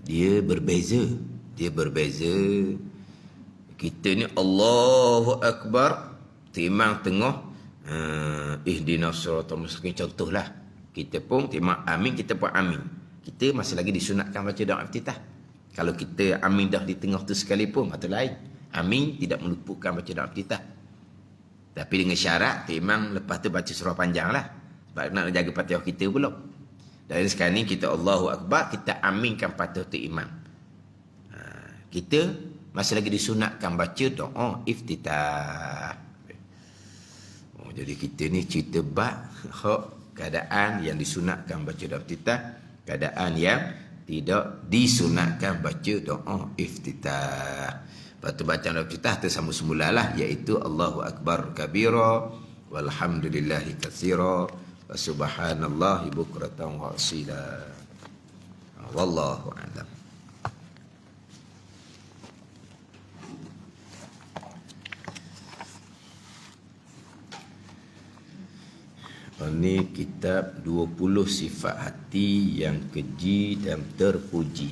Dia berbeza Dia berbeza. Kita ni Allahu Akbar, timang tengah ihdinas siratal mustaqim, contohlah. Kita pun timang amin, kita pun amin. Kita masih lagi disunatkan baca doa iftitah. Kalau kita amin dah di tengah tu sekalipun, itu lain. Amin tidak meluputkan baca doa iftitah. Tapi dengan syarat timang lepas tu baca surah panjang lah. Sebab nak jaga Fatihah kita pula. Dan sekarang ni kita Allahu Akbar, kita aminkan Fatihah tu imam. Kita masih lagi disunatkan baca doa iftitah. Jadi kita ni cerita bab keadaan yang disunatkan baca doa iftitah, keadaan yang tidak disunatkan baca doa iftitah. Lepas tu bacaan doa iftitah tersambung semulalah, iaitu Allahu Akbar kabira walhamdulillahi katsira wa subhanallahi bukratan wa asila. Wallahu a'lam. Ini kitab 20 sifat hati yang keji dan terpuji.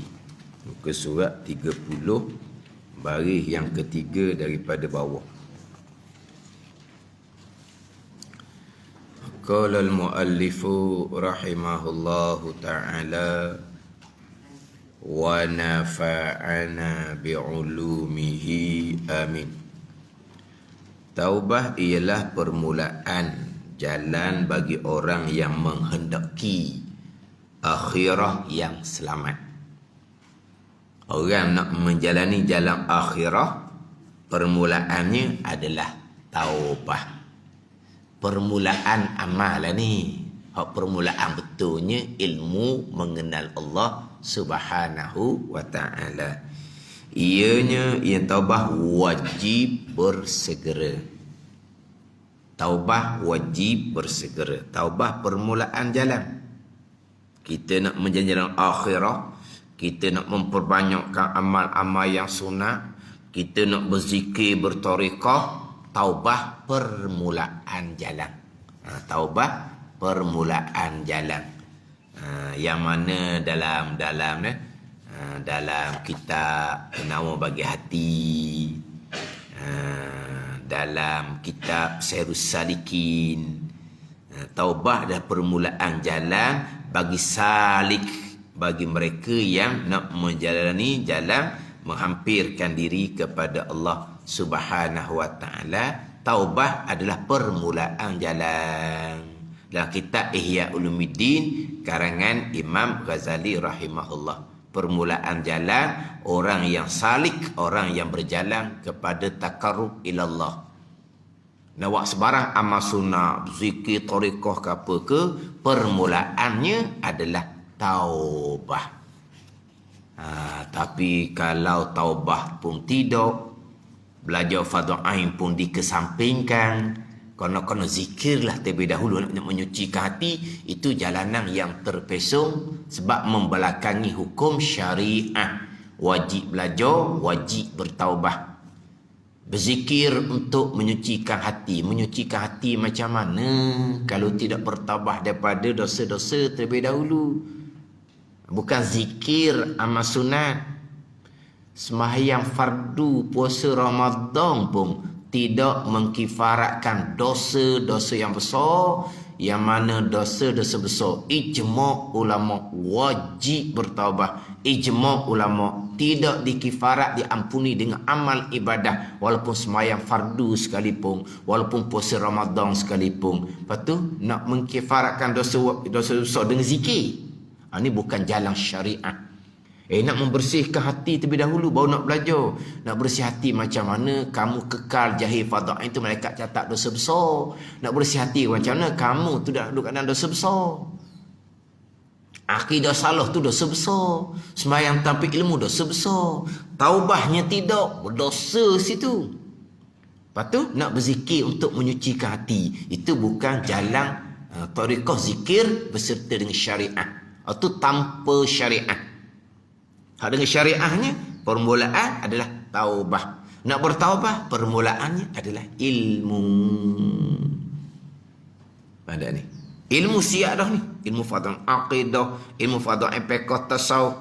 Muka surat 30, baris yang ketiga daripada bawah. Qala al-muallifu rahimahullahu ta'ala wa nafa'ana bi'ulumihi amin. Taubah ialah permulaan jalan bagi orang yang menghendaki akhirah yang selamat. Orang nak menjalani jalan akhirah, permulaannya adalah taubah. Permulaan amal ni. Permulaan betulnya ilmu mengenal Allah Subhanahu wa ta'ala. Ianya yang taubah wajib bersegera. Taubah wajib bersegera. Taubah permulaan jalan. Kita nak menjadi jalan akhirah, kita nak memperbanyakkan amal-amal yang sunat, kita nak berzikir, bertarekah, taubah permulaan jalan. Taubah permulaan jalan. Yang mana dalam kitab Penawar bagi Hati, dalam kitab Sairus Salikin, taubah adalah permulaan jalan bagi salik, bagi mereka yang nak menjalani jalan menghampirkan diri kepada Allah Subhanahu wa ta'ala. Taubah adalah permulaan jalan. Dalam kitab Ihya Ulumuddin karangan Imam Ghazali rahimahullah, permulaan jalan orang yang salik, orang yang berjalan kepada takarrub ilallah. Nak sebarang amal sunnah, zikir, tarekah ke apa ke, permulaannya adalah taubah. Tapi kalau taubah pun tidak, belajar fardu ain pun dikesampingkan, kena zikirlah terlebih dahulu nak menyucikan hati, itu jalanan yang terpesong sebab membelakangi hukum syariah. Wajib belajar, wajib bertaubah. Berzikir untuk menyucikan hati. Menyucikan hati macam mana kalau tidak bertaubah daripada dosa-dosa terlebih dahulu? Bukan zikir amal sunat, sembahyang fardu, puasa Ramadan pun tidak mengkifaratkan dosa-dosa yang besar, yang mana dosa-dosa besar ijma' ulama wajib bertaubah. Ijma' ulama tidak dikifarat diampuni dengan amal ibadah, walaupun sembahyang fardu sekalipun, walaupun puasa Ramadan sekalipun. Lepas tu nak mengkifaratkan dosa besar dengan zikir, ini bukan jalan syariat. Nak membersihkan hati terlebih dahulu baru nak belajar. Nak bersih hati macam mana kamu kekal jahil fardu ain, itu malaikat catat dosa besar. Nak bersih hati macam mana kamu tu dah duduk dalam dosa besar. Akidah salah tu dosa besar. Sembahyang tanpa ilmu dosa besar. Taubahnya tidak, berdosa situ. Lepas tu nak berzikir untuk menyucikan hati, itu bukan jalan tarekah zikir beserta dengan syariat. Itu tanpa syariat. Dengan syariahnya, permulaan adalah taubah. Nak bertaubah, permulaannya adalah ilmu. Ada ni. Ilmu siap dah ni. Ilmu fardhu aqidah, ilmu fardhu fiqh, tasawuf.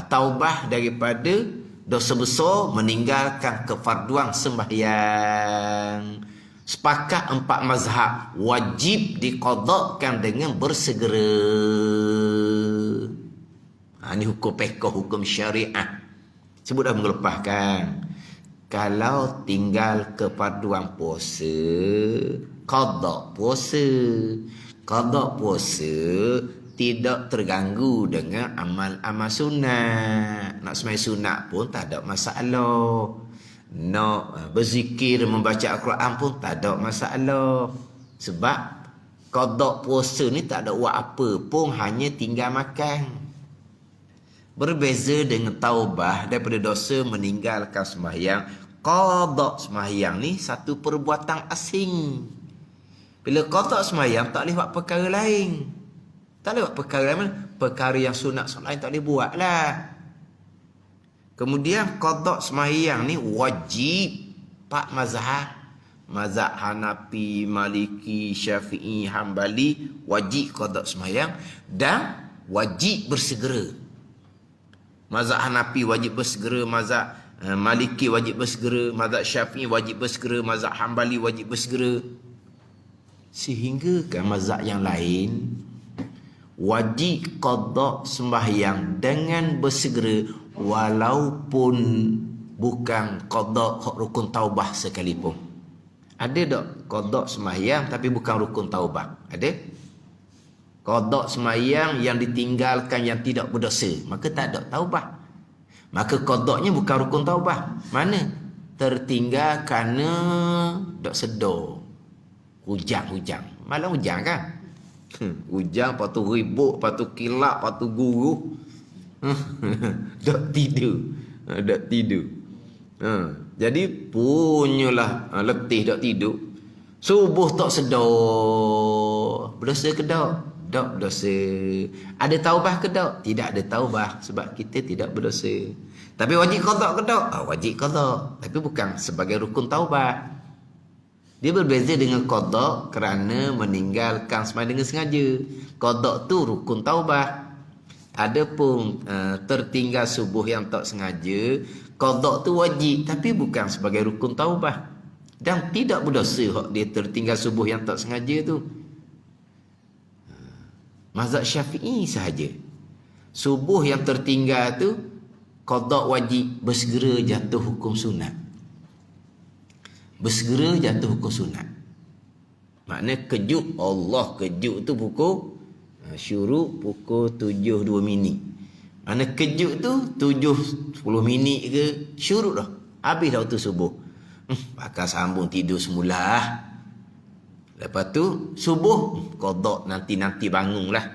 Taubah daripada Dosa besar meninggalkan kefarduan sembahyang. Sepakat 4 mazhab wajib diqadakkan dengan bersegera. Ini hukum fiqh, hukum syariah. Sebut dah mengelepaskan. Kalau tinggal kefarduan puasa, qadak puasa. Qadak puasa tidak terganggu dengan amal-amal sunat. Nak sembahyang sunat pun tak ada masalah. Nak berzikir, membaca Al-Quran pun tak ada masalah. Sebab qada puasa ni tak ada buat apa pun, hanya tinggal makan. Berbeza dengan taubah daripada dosa meninggalkan sembahyang. Qada sembahyang ni satu perbuatan asing. Bila qada sembahyang tak boleh buat perkara lain. Tak boleh buat perkara lain. Perkara yang sunat lain tak boleh buat lah. Kemudian qada sembahyang ni wajib 4 mazhab. Mazhab Hanafi, Maliki, Syafi'i, Hambali wajib qada sembahyang dan wajib bersegera. Mazhab Hanafi wajib bersegera, mazhab Maliki wajib bersegera, mazhab Syafi'i wajib bersegera, mazhab Hambali wajib bersegera. Sehingga kan mazhab yang lain wajib qada sembahyang dengan bersegera walaupun bukan qada rukun taubah sekalipun. Ada tak qada sembahyang tapi bukan rukun taubah? Ada? Qada sembahyang yang ditinggalkan yang tidak berdosa, maka tak ada taubah. Maka qadanya bukan rukun taubah. Mana? Tertinggal kerana tak sedar. Hujang. Malam hujang kan? Hujang, lepas tu ribut, lepas tu kilap, lepas tu guru. Tak tidur. Jadi punyalah letih tak tidur. Subuh tak sedar. Berdosa ke tak? Tak berdosa. Ada taubah ke tak? Tidak ada taubah sebab kita tidak berdosa. Tapi wajib qada ke tak? Wajib qada, tapi bukan sebagai rukun taubah. Dia berbeza dengan qada kerana meninggalkan sembahyang dengan sengaja. Qada tu rukun taubah. Adapun tertinggal subuh yang tak sengaja, qada tu wajib tapi bukan sebagai rukun taubah. Dan tidak berdosa hak dia tertinggal subuh yang tak sengaja tu. Mazhab Syafi'i sahaja. Subuh yang tertinggal tu qada wajib, bersegera jatuh hukum sunat. Bersegera jatuh hukum sunat. Makna kejut, Allah kejut tu pukul syuruk pukul 7.2 minit. Makna kejut tu 7.10 minit ke syuruk dah. Habis dah waktu subuh. Bakal sambung tidur semula. Lepas tu subuh qada nanti bangunlah.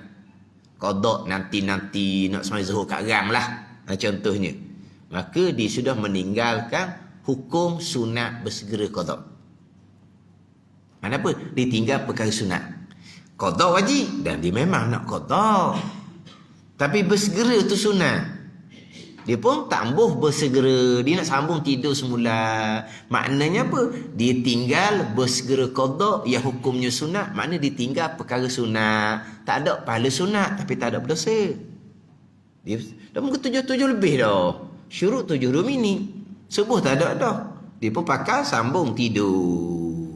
Qada nanti nak sembahyang zuhur kat rang lah. Contohnya. Maka dia sudah meninggalkan hukum sunat bersegera qada. Kenapa? Dia tinggal perkara sunat. Qada wajib dan dia memang nak qada. Tapi bersegera tu sunat. Dia pun tak ambuh bersegera. Dia nak sambung tidur semula. Maknanya apa? Dia tinggal bersegera qada yang hukumnya sunat. Maknanya dia tinggal perkara sunat. Tak ada pahala sunat tapi tak ada berdosa. Dia dah muka 7 lebih dah. Syuruk 7.2 minit. Subuh tak ada dah. Dia pun pakai sambung tidur.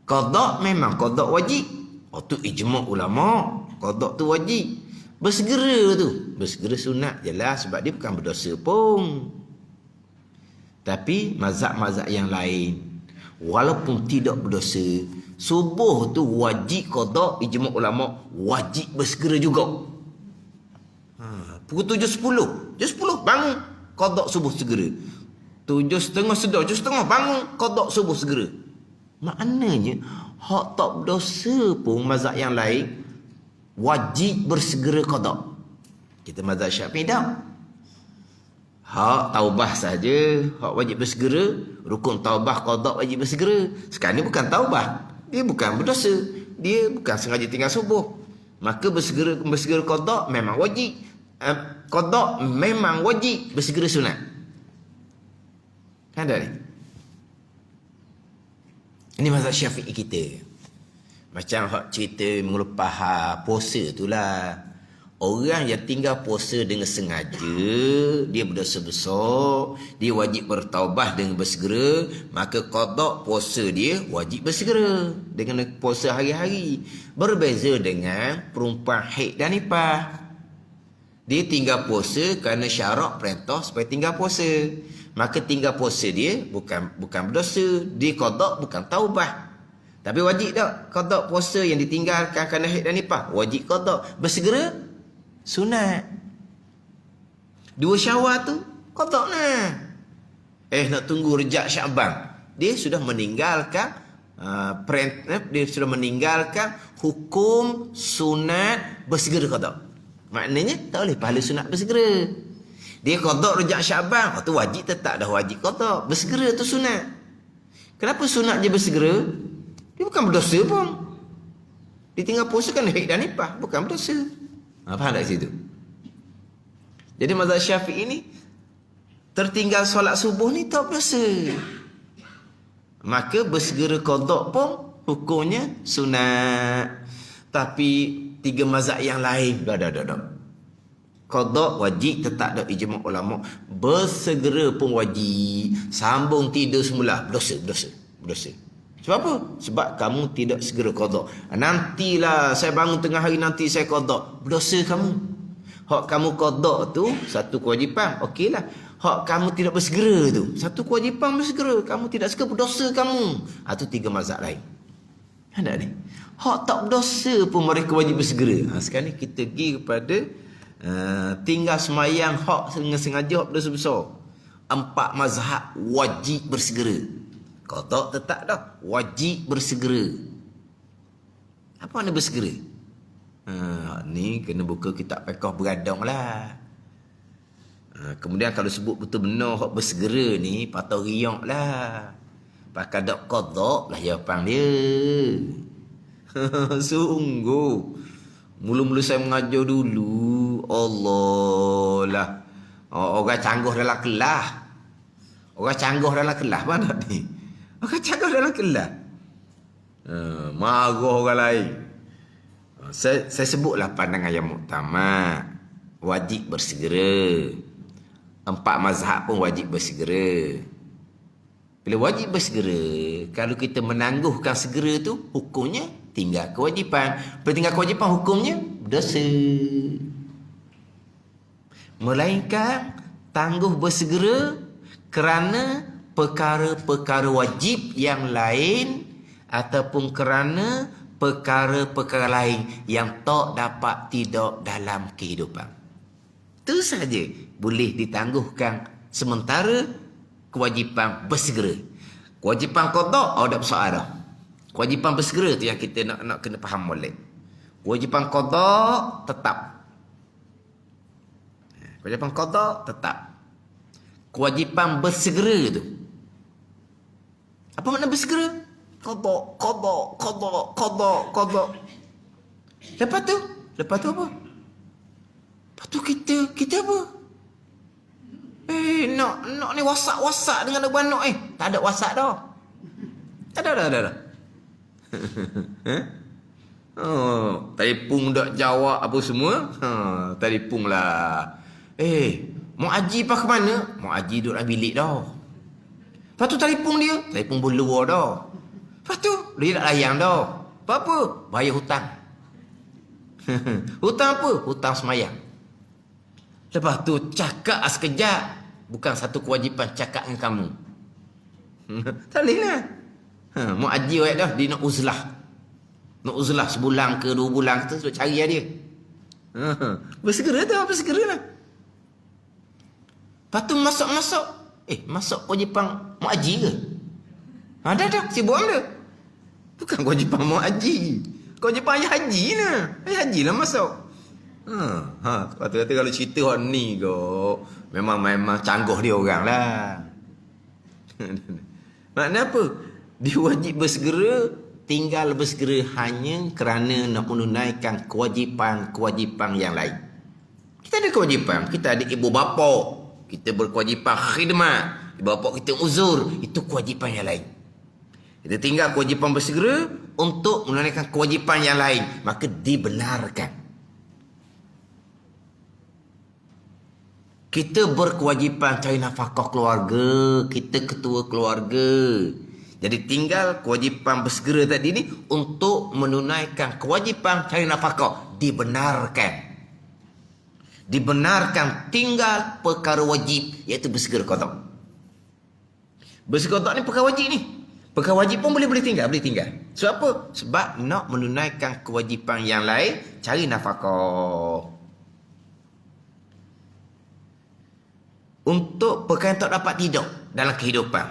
Qada memang qada wajib. Tu ijma' ulama. Qada tu wajib. Bersegera tu. Bersegera sunat je lah sebab dia bukan berdosa pun. Tapi mazhab-mazhab yang lain, walaupun tidak berdosa, subuh tu wajib qada, ijma' ulama, wajib bersegera juga. Pukul 7.10. 7.10 bangun, qada subuh segera. 7.30 sedar, 7.30 bangun, qada subuh segera. Maknanya hak tak berdosa pun mazhab yang lain wajib bersegera qada. Kita mazhab Syafi'i tak. Hak taubah saja, hak wajib bersegera, rukun taubah qada wajib bersegera. Sekarang ni bukan taubah, dia bukan berdosa, dia bukan sengaja tinggal subuh. Maka bersegera qada memang wajib. Qada memang wajib, bersegera sunat. Kan ada ni? Ini mazhab Syafi'i kita. Macam hak cerita mengelupas puasa itulah. Orang yang tinggal puasa dengan sengaja, dia berdosa besar, dia wajib bertaubat dengan bersegera, maka qada puasa dia wajib bersegera dengan puasa hari-hari. Berbeza dengan perempuan haid dan nifas. Dia tinggal puasa kerana syarak perintah supaya tinggal puasa. Maka tinggal puasa dia bukan berdosa, dia qada bukan taubat. Tapi wajib tak qada puasa yang ditinggalkan kerana haid dan nifas? Wajib qada. Bersegera sunat. 2 Syawal tu qada nah. Nak tunggu Rejab Syaban. Dia sudah meninggalkan dia sudah meninggalkan hukum sunat bersegera qada. Maknanya tak boleh pahala sunat bersegera. Dia qada Rejab Syaban, tu wajib tetap dah wajib qada. Bersegera tu sunat. Kenapa sunat je bersegera? Dia bukan berdosa pun. Dia tinggal puasa kan haid dan nifas, bukan berdosa. Faham tak situ? Jadi mazhab Syafi'i ni tertinggal solat subuh ni tak berdosa. Maka bersegera qada pun hukumnya sunat. Tapi 3 mazhab yang lain dah. Qada wajib tetap ada ijma' ulama. Bersegera pun wajib. Sambung tidur semula berdosa. Sebab apa? Sebab kamu tidak segera qada. Nantilah saya bangun tengah hari nanti saya qada. Berdosa kamu. Hak kamu qada tu satu kewajipan, okeylah. Hak kamu tidak bersegera tu satu kewajipan bersegera. Kamu tidak segera, berdosa kamu. Itu 3 mazhab lain. Ada ni. Hak tak berdosa pun mereka wajib bersegera. Sekarang ni kita pergi kepada tinggal semayang hak dengan sengaja hak berdosa besar. 4 mazhab wajib bersegera. Qada tetap dah wajib bersegera. Apa makna bersegera? Ni kena buka kitab fiqh beradang lah. Kemudian kalau sebut betul benar hak bersegera ni patut riak lah. Pakai dak qada lah jawapan dia. Sungguh. Mula-mula saya mengajar dulu, Allah lah. Orang canggih dalam kelas. Mana ni? Orang cakap dalam kelas. Marah orang lain. Saya sebutlah pandangan yang muktamad. Wajib bersegera. 4 mazhab pun wajib bersegera. Bila wajib bersegera, kalau kita menangguhkan segera tu, hukumnya tinggal kewajipan. Bila tinggal kewajipan, hukumnya dosa. Melainkan tangguh bersegera kerana perkara-perkara wajib yang lain ataupun kerana perkara-perkara lain yang tak dapat tidak dalam kehidupan. Itu sahaja boleh ditangguhkan sementara kewajipan bersegera. Kewajipan qada tak bersoal dah. Kewajipan bersegera tu yang kita nak kena faham molek. Kewajipan qada tetap. Kewajipan qada tetap. Kewajipan bersegera tu, apa makna bersegera? Qada. Lepas tu apa? Lepas tu kita apa? Nak ni wasak dengan abang nak tak ada wasak dah. Tak ada. Telefon dak jawab apa semua. Telefon lah. Mak Haji apa ke mana? Mak Haji duduk dalam bilik dah. Lepas tu telefon dia. Telefon berluar dah. Lepas tu dia tak layan dah. Apa? Bayar hutang. Hutang apa? Hutang semayang. Lepas tu cakap sekejap. Bukan satu kewajipan cakap dengan kamu. Tak boleh lah. Mak Haji dah. Dia nak uzlah. Nak uzlah sebulan ke 2 bulan kita sudah cari dia. Bersegera tu. Bersegera lah. Lepas tu masuk. Masuk kewajipan Mak Haji ke? Dah. Sibuk dia. Bukan kewajipan Mak Haji. Kewajipan Ayah Haji lah. Ayah Haji lah masuk. Lepas tu kata kalau cerita hak ni kau memang canggih dia orang lah. Maknanya apa? Dia wajib bersegera. Tinggal bersegera hanya kerana nak menunaikan kewajipan yang lain. Kita ada kewajipan. Kita ada ibu bapa. Kita berkewajipan khidmat. Ibu bapa kita uzur. Itu kewajipan yang lain. Kita tinggal kewajipan bersegera untuk menunaikan kewajipan yang lain. Maka dibenarkan. Kita berkewajipan cari nafkah keluarga. Kita ketua keluarga. Jadi tinggal kewajipan bersegera tadi ni untuk menunaikan kewajipan cari nafkah. Dibenarkan tinggal perkara wajib, iaitu bersegera qada. Bersegera qada ni perkara wajib ni. Perkara wajib pun boleh tinggal. Sebab apa? Sebab nak menunaikan kewajipan yang lain, cari nafkah. Untuk perkara yang tak dapat tidur dalam kehidupan,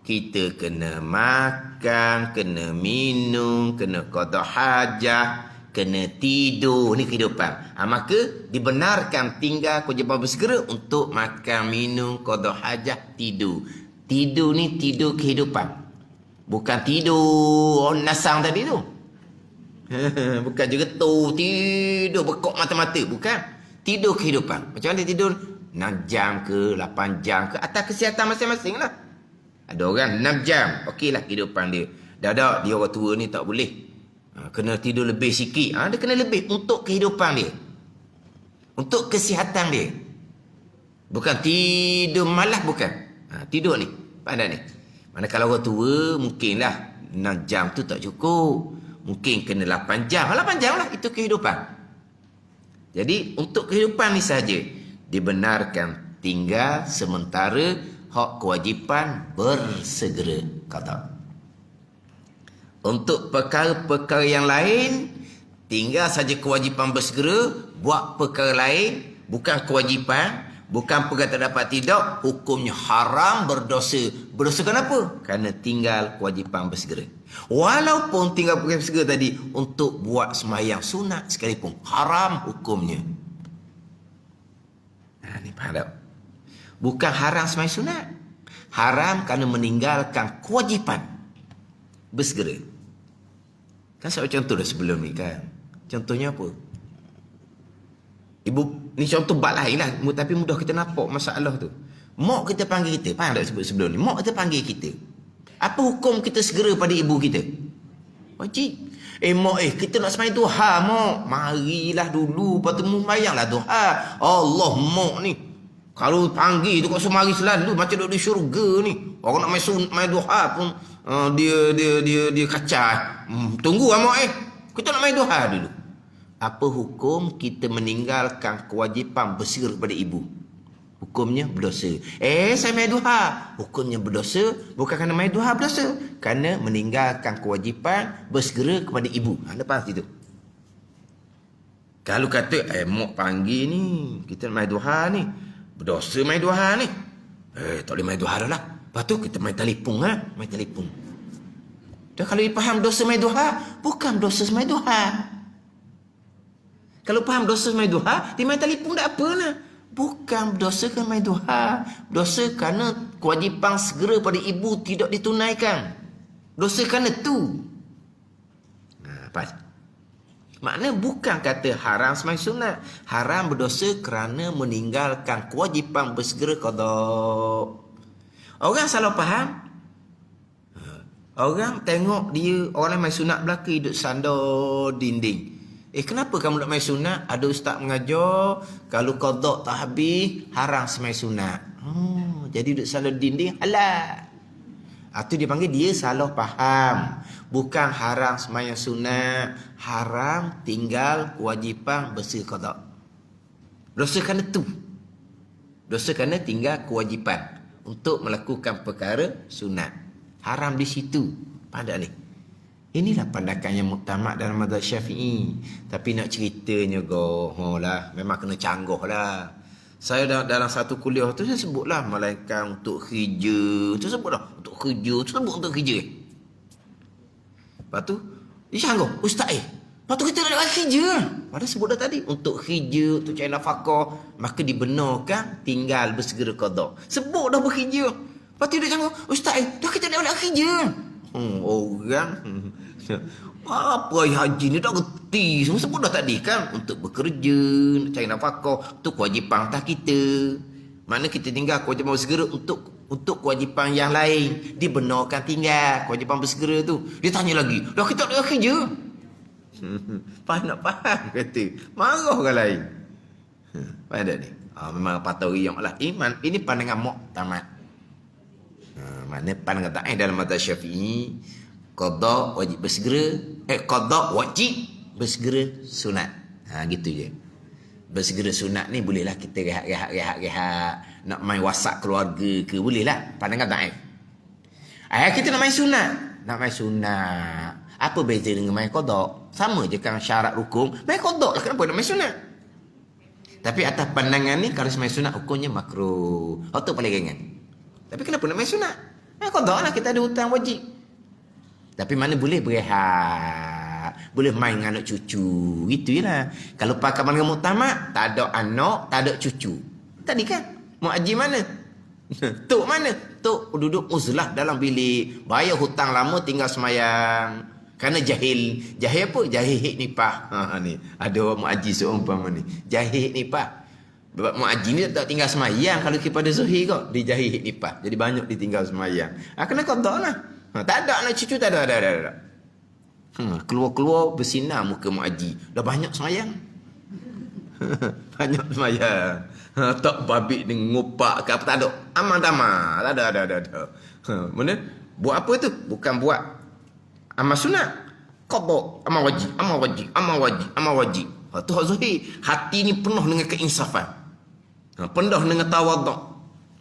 kita kena makan, kena minum, kena qada hajah, kena tidur. Ni kehidupan. Maka dibenarkan tinggal kewajipan bersegera untuk makan, minum, qada hajah, tidur. Tidur ni tidur kehidupan. Bukan tidur nasang tadi tu. Bukan juga tidur bekok mata-mata. Bukan. Tidur kehidupan. Macam mana tidur? 6 jam ke, 8 jam ke. Atas kesihatan masing-masing lah. Ada orang 6 jam. Okeylah kehidupan dia. Dah dia orang tua ni tak boleh. Kena tidur lebih sikit. Dia kena lebih untuk kehidupan dia. Untuk kesihatan dia. Bukan tidur malas, bukan. Tidur ni. Pandai ni. Mana kalau orang tua, mungkinlah 6 jam tu tak cukup. Mungkin kena 8 jam. 8 jam lah. Itu kehidupan. Jadi, untuk kehidupan ni saja dibenarkan tinggal sementara hak kewajipan bersegera qada. Untuk perkara-perkara yang lain, tinggal saja kewajipan bersegera, buat perkara lain, bukan kewajipan, bukan perkara tak dapat tidak, hukumnya haram, berdosa. Berdosa kenapa? Kerana tinggal kewajipan bersegera. Walaupun tinggal perkara bersegera tadi untuk buat sembahyang sunat sekalipun, haram hukumnya. Ni faham tak? Bukan haram sembahyang sunat. Haram kerana meninggalkan kewajipan bersegera. Kan saya contoh dah sebelum ni kan. Contohnya apa? Ibu, ni contoh bab lain lah. Tapi mudah kita nampak masalah tu. Mak kita panggil kita. Faham tak sebut sebelum ni? Mak kita panggil kita. Apa hukum kita segera pada ibu kita? Wajib. Mak, kita nak sembahyang duha, mak. Marilah dulu, lepas tu sembahyanglah duha. Allah, mak ni. Kalau panggil tu kau semari selalu macam duduk di syurga ni. Orang nak main duha pun dia kacau. Tunggu mak Kita nak main duha dulu. Apa hukum kita meninggalkan kewajipan bersegera kepada ibu? Hukumnya berdosa. Saya main duha. Hukumnya berdosa. Bukan kerana main duha berdosa. Kerana meninggalkan kewajipan bersegera kepada ibu. Lepas itu. Kalau kata, mak panggil ni. Kita main duha ni. Berdosa main duha ni. Tak boleh main duha dah lah. Lepas tu kita main telefon. Main telefon. Dan kalau dia faham dosa main duha, bukan dosa main duha. Kalau faham dosa main duha, dia main telefon tak apa lah. Bukan dosa kerana main duha. Dosa kerana kewajipan segera pada ibu tidak ditunaikan. Dosa kerana tu. Apa? Makna bukan kata haram sembahyang sunat. Haram berdosa kerana meninggalkan kewajipan bersegera qada. Orang salah faham. Orang tengok dia orang main sunat belakang duduk sandar dinding. Kenapa kamu nak main sunat? Ada ustaz mengajar kalau qada tak habis haram sembahyang sunat. Jadi duduk sandar dinding halal. Itu dia panggil dia salah faham. Bukan haram sembahyang sunat, haram tinggal kewajipan bersegera qada. Dosa kerana tu. Dosa kerana tinggal kewajipan untuk melakukan perkara sunat. Haram di situ. Pada ni. Inilah pandangan yang muktamad dalam mazhab Syafi'i. Tapi nak ceritanya lah, memang kena canggih lah. Saya dalam satu kuliah tu saya sebutlah melainkan untuk kerja. Tu sebutlah untuk kerja. Tu sebut untuk kerja. Lepas tu dia canggih, ustaz lepas tu kita nak kerja. Pada sebut dah tadi untuk kerja, untuk cari nafkah, maka dibenarkan tinggal bersegera qada. Sebut dah bekerja. Lepas tu dia canggih, ustaz dah kita nak kerja. Orang apa haji ni tak reti. Semua sebut dah tadi kan. Untuk bekerja, nak cari nafkah, itu kewajipan atas kita. Mana kita tinggal kewajipan bersegera untuk kewajipan yang lain. Dibenarkan tinggal kewajipan bersegera tu. Dia tanya lagi, dah kita nak kerja. Faham nak faham kata. Marah orang lain. Faham tak ni? Memang patut riak lah. Iman ini pandangan muktamad. Mana pandangan tak dalam mazhab Syafi'i, qada wajib bersegera, qada wajib bersegera sunat. Gitu je. Bersegera sunat ni bolehlah kita rehat, nak main wasak keluarga ke bolehlah, pandangan tak kita nak main sunat. Nak main sunat. Apa beza dengan main qada? Sama je kan syarat rukun. Main qada lah, kenapa nak main sunat? Tapi atas pandangan ni kalau main sunat hukumnya makruh. Tu paling ringan. Tapi kenapa nak main sunat? Main qada lah, kita ada hutang wajib. Tapi mana boleh berehat, boleh main dengan anak cucu. Gitu je lah. Kalau pakai pandangan muktamad, tak ada anak, tak ada cucu. Tadi kan muaji mana? Tok mana? Tok duduk uzlah dalam bilik, bayar hutang lama, tinggal semayang. Kerana jahil. Jahil apa? Jahil hik nipah. Ni ada muaji seumpama ni. Jahil hik nipah. Sebab muaji ni tak tinggal semayang. Kalau kepada Zuhir kau, dia jahil hik nipah. Jadi banyak ditinggal semayang. Kena qada lah. Tak ada anak cucu, tak ada. Keluar-keluar bersinar muka muaji. Dah banyak semayang. Banyak semayang. Tak babik dengan ngopak ke apa, tak ada. Aman tamah. Tak ada. Mana? Buat apa tu? Bukan buat amal sunat. Qada, amal wajib. Tu hak Zuhir. Hati ni penuh dengan keinsafan. Penuh dengan tawaduk.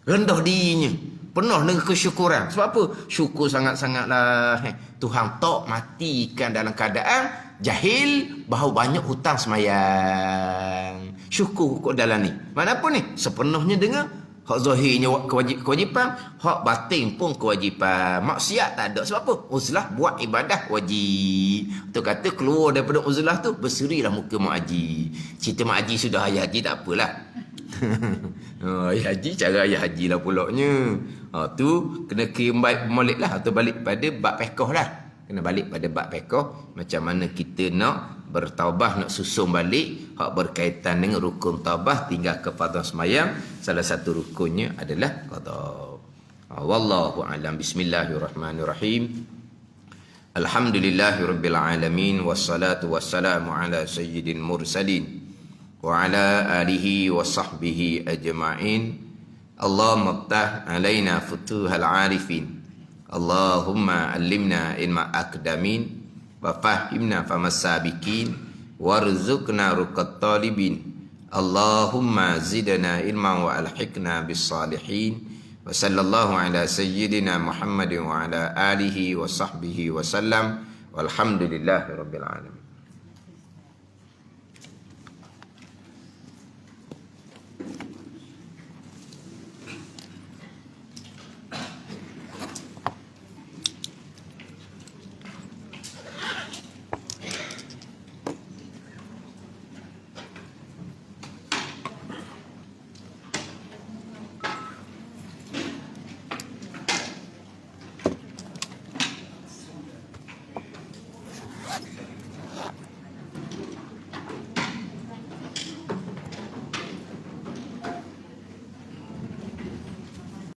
Rendah dirinya. Penuh dengan kesyukuran. Sebab apa? Syukur sangat-sangatlah. Tuhan tak matikan dalam keadaan jahil bahawa banyak hutang semayang. Syukur kok dalam ni. Mana apa ni? Sepenuhnya dengan hak zahirnya kewajipan, hak batin pun kewajipan. Maksiat tak ada. Sebab apa? Uzlah buat ibadah wajib. Tu kata keluar daripada uzlah tu, berserilah muka mak haji. Cerita mak haji sudah ayah haji tak apalah. Ayah haji, cara ayah haji lah pulaknya. Tu kena kirim balik lah. Atau balik pada bab pekoh lah. Kena balik pada bab pekoh. Macam mana kita nak bertaubah, nak susun balik. Hak berkaitan dengan rukun taubah, tinggal ke fardhu semayang. Salah satu rukunnya adalah qada. Wallahu a'lam. Bismillahirrahmanirrahim. Alhamdulillahirabbil alamin, wassalatu wassalamu ala sayyidil mursalin wa ala alihi wa sahbihi ajma'in. Allahumma ftah alaina futuhal arifin. Allahumma allimna ilma akdamin wa fahimna famas sabiqin warzuqna ruqat talibin. Allahumma zidna ilman wa alhiqna bis salihin. Wa sallallahu ala sayyidina Muhammadin wa ala alihi wa sahbihi wa sallam. Walhamdulillahi rabbil alamin.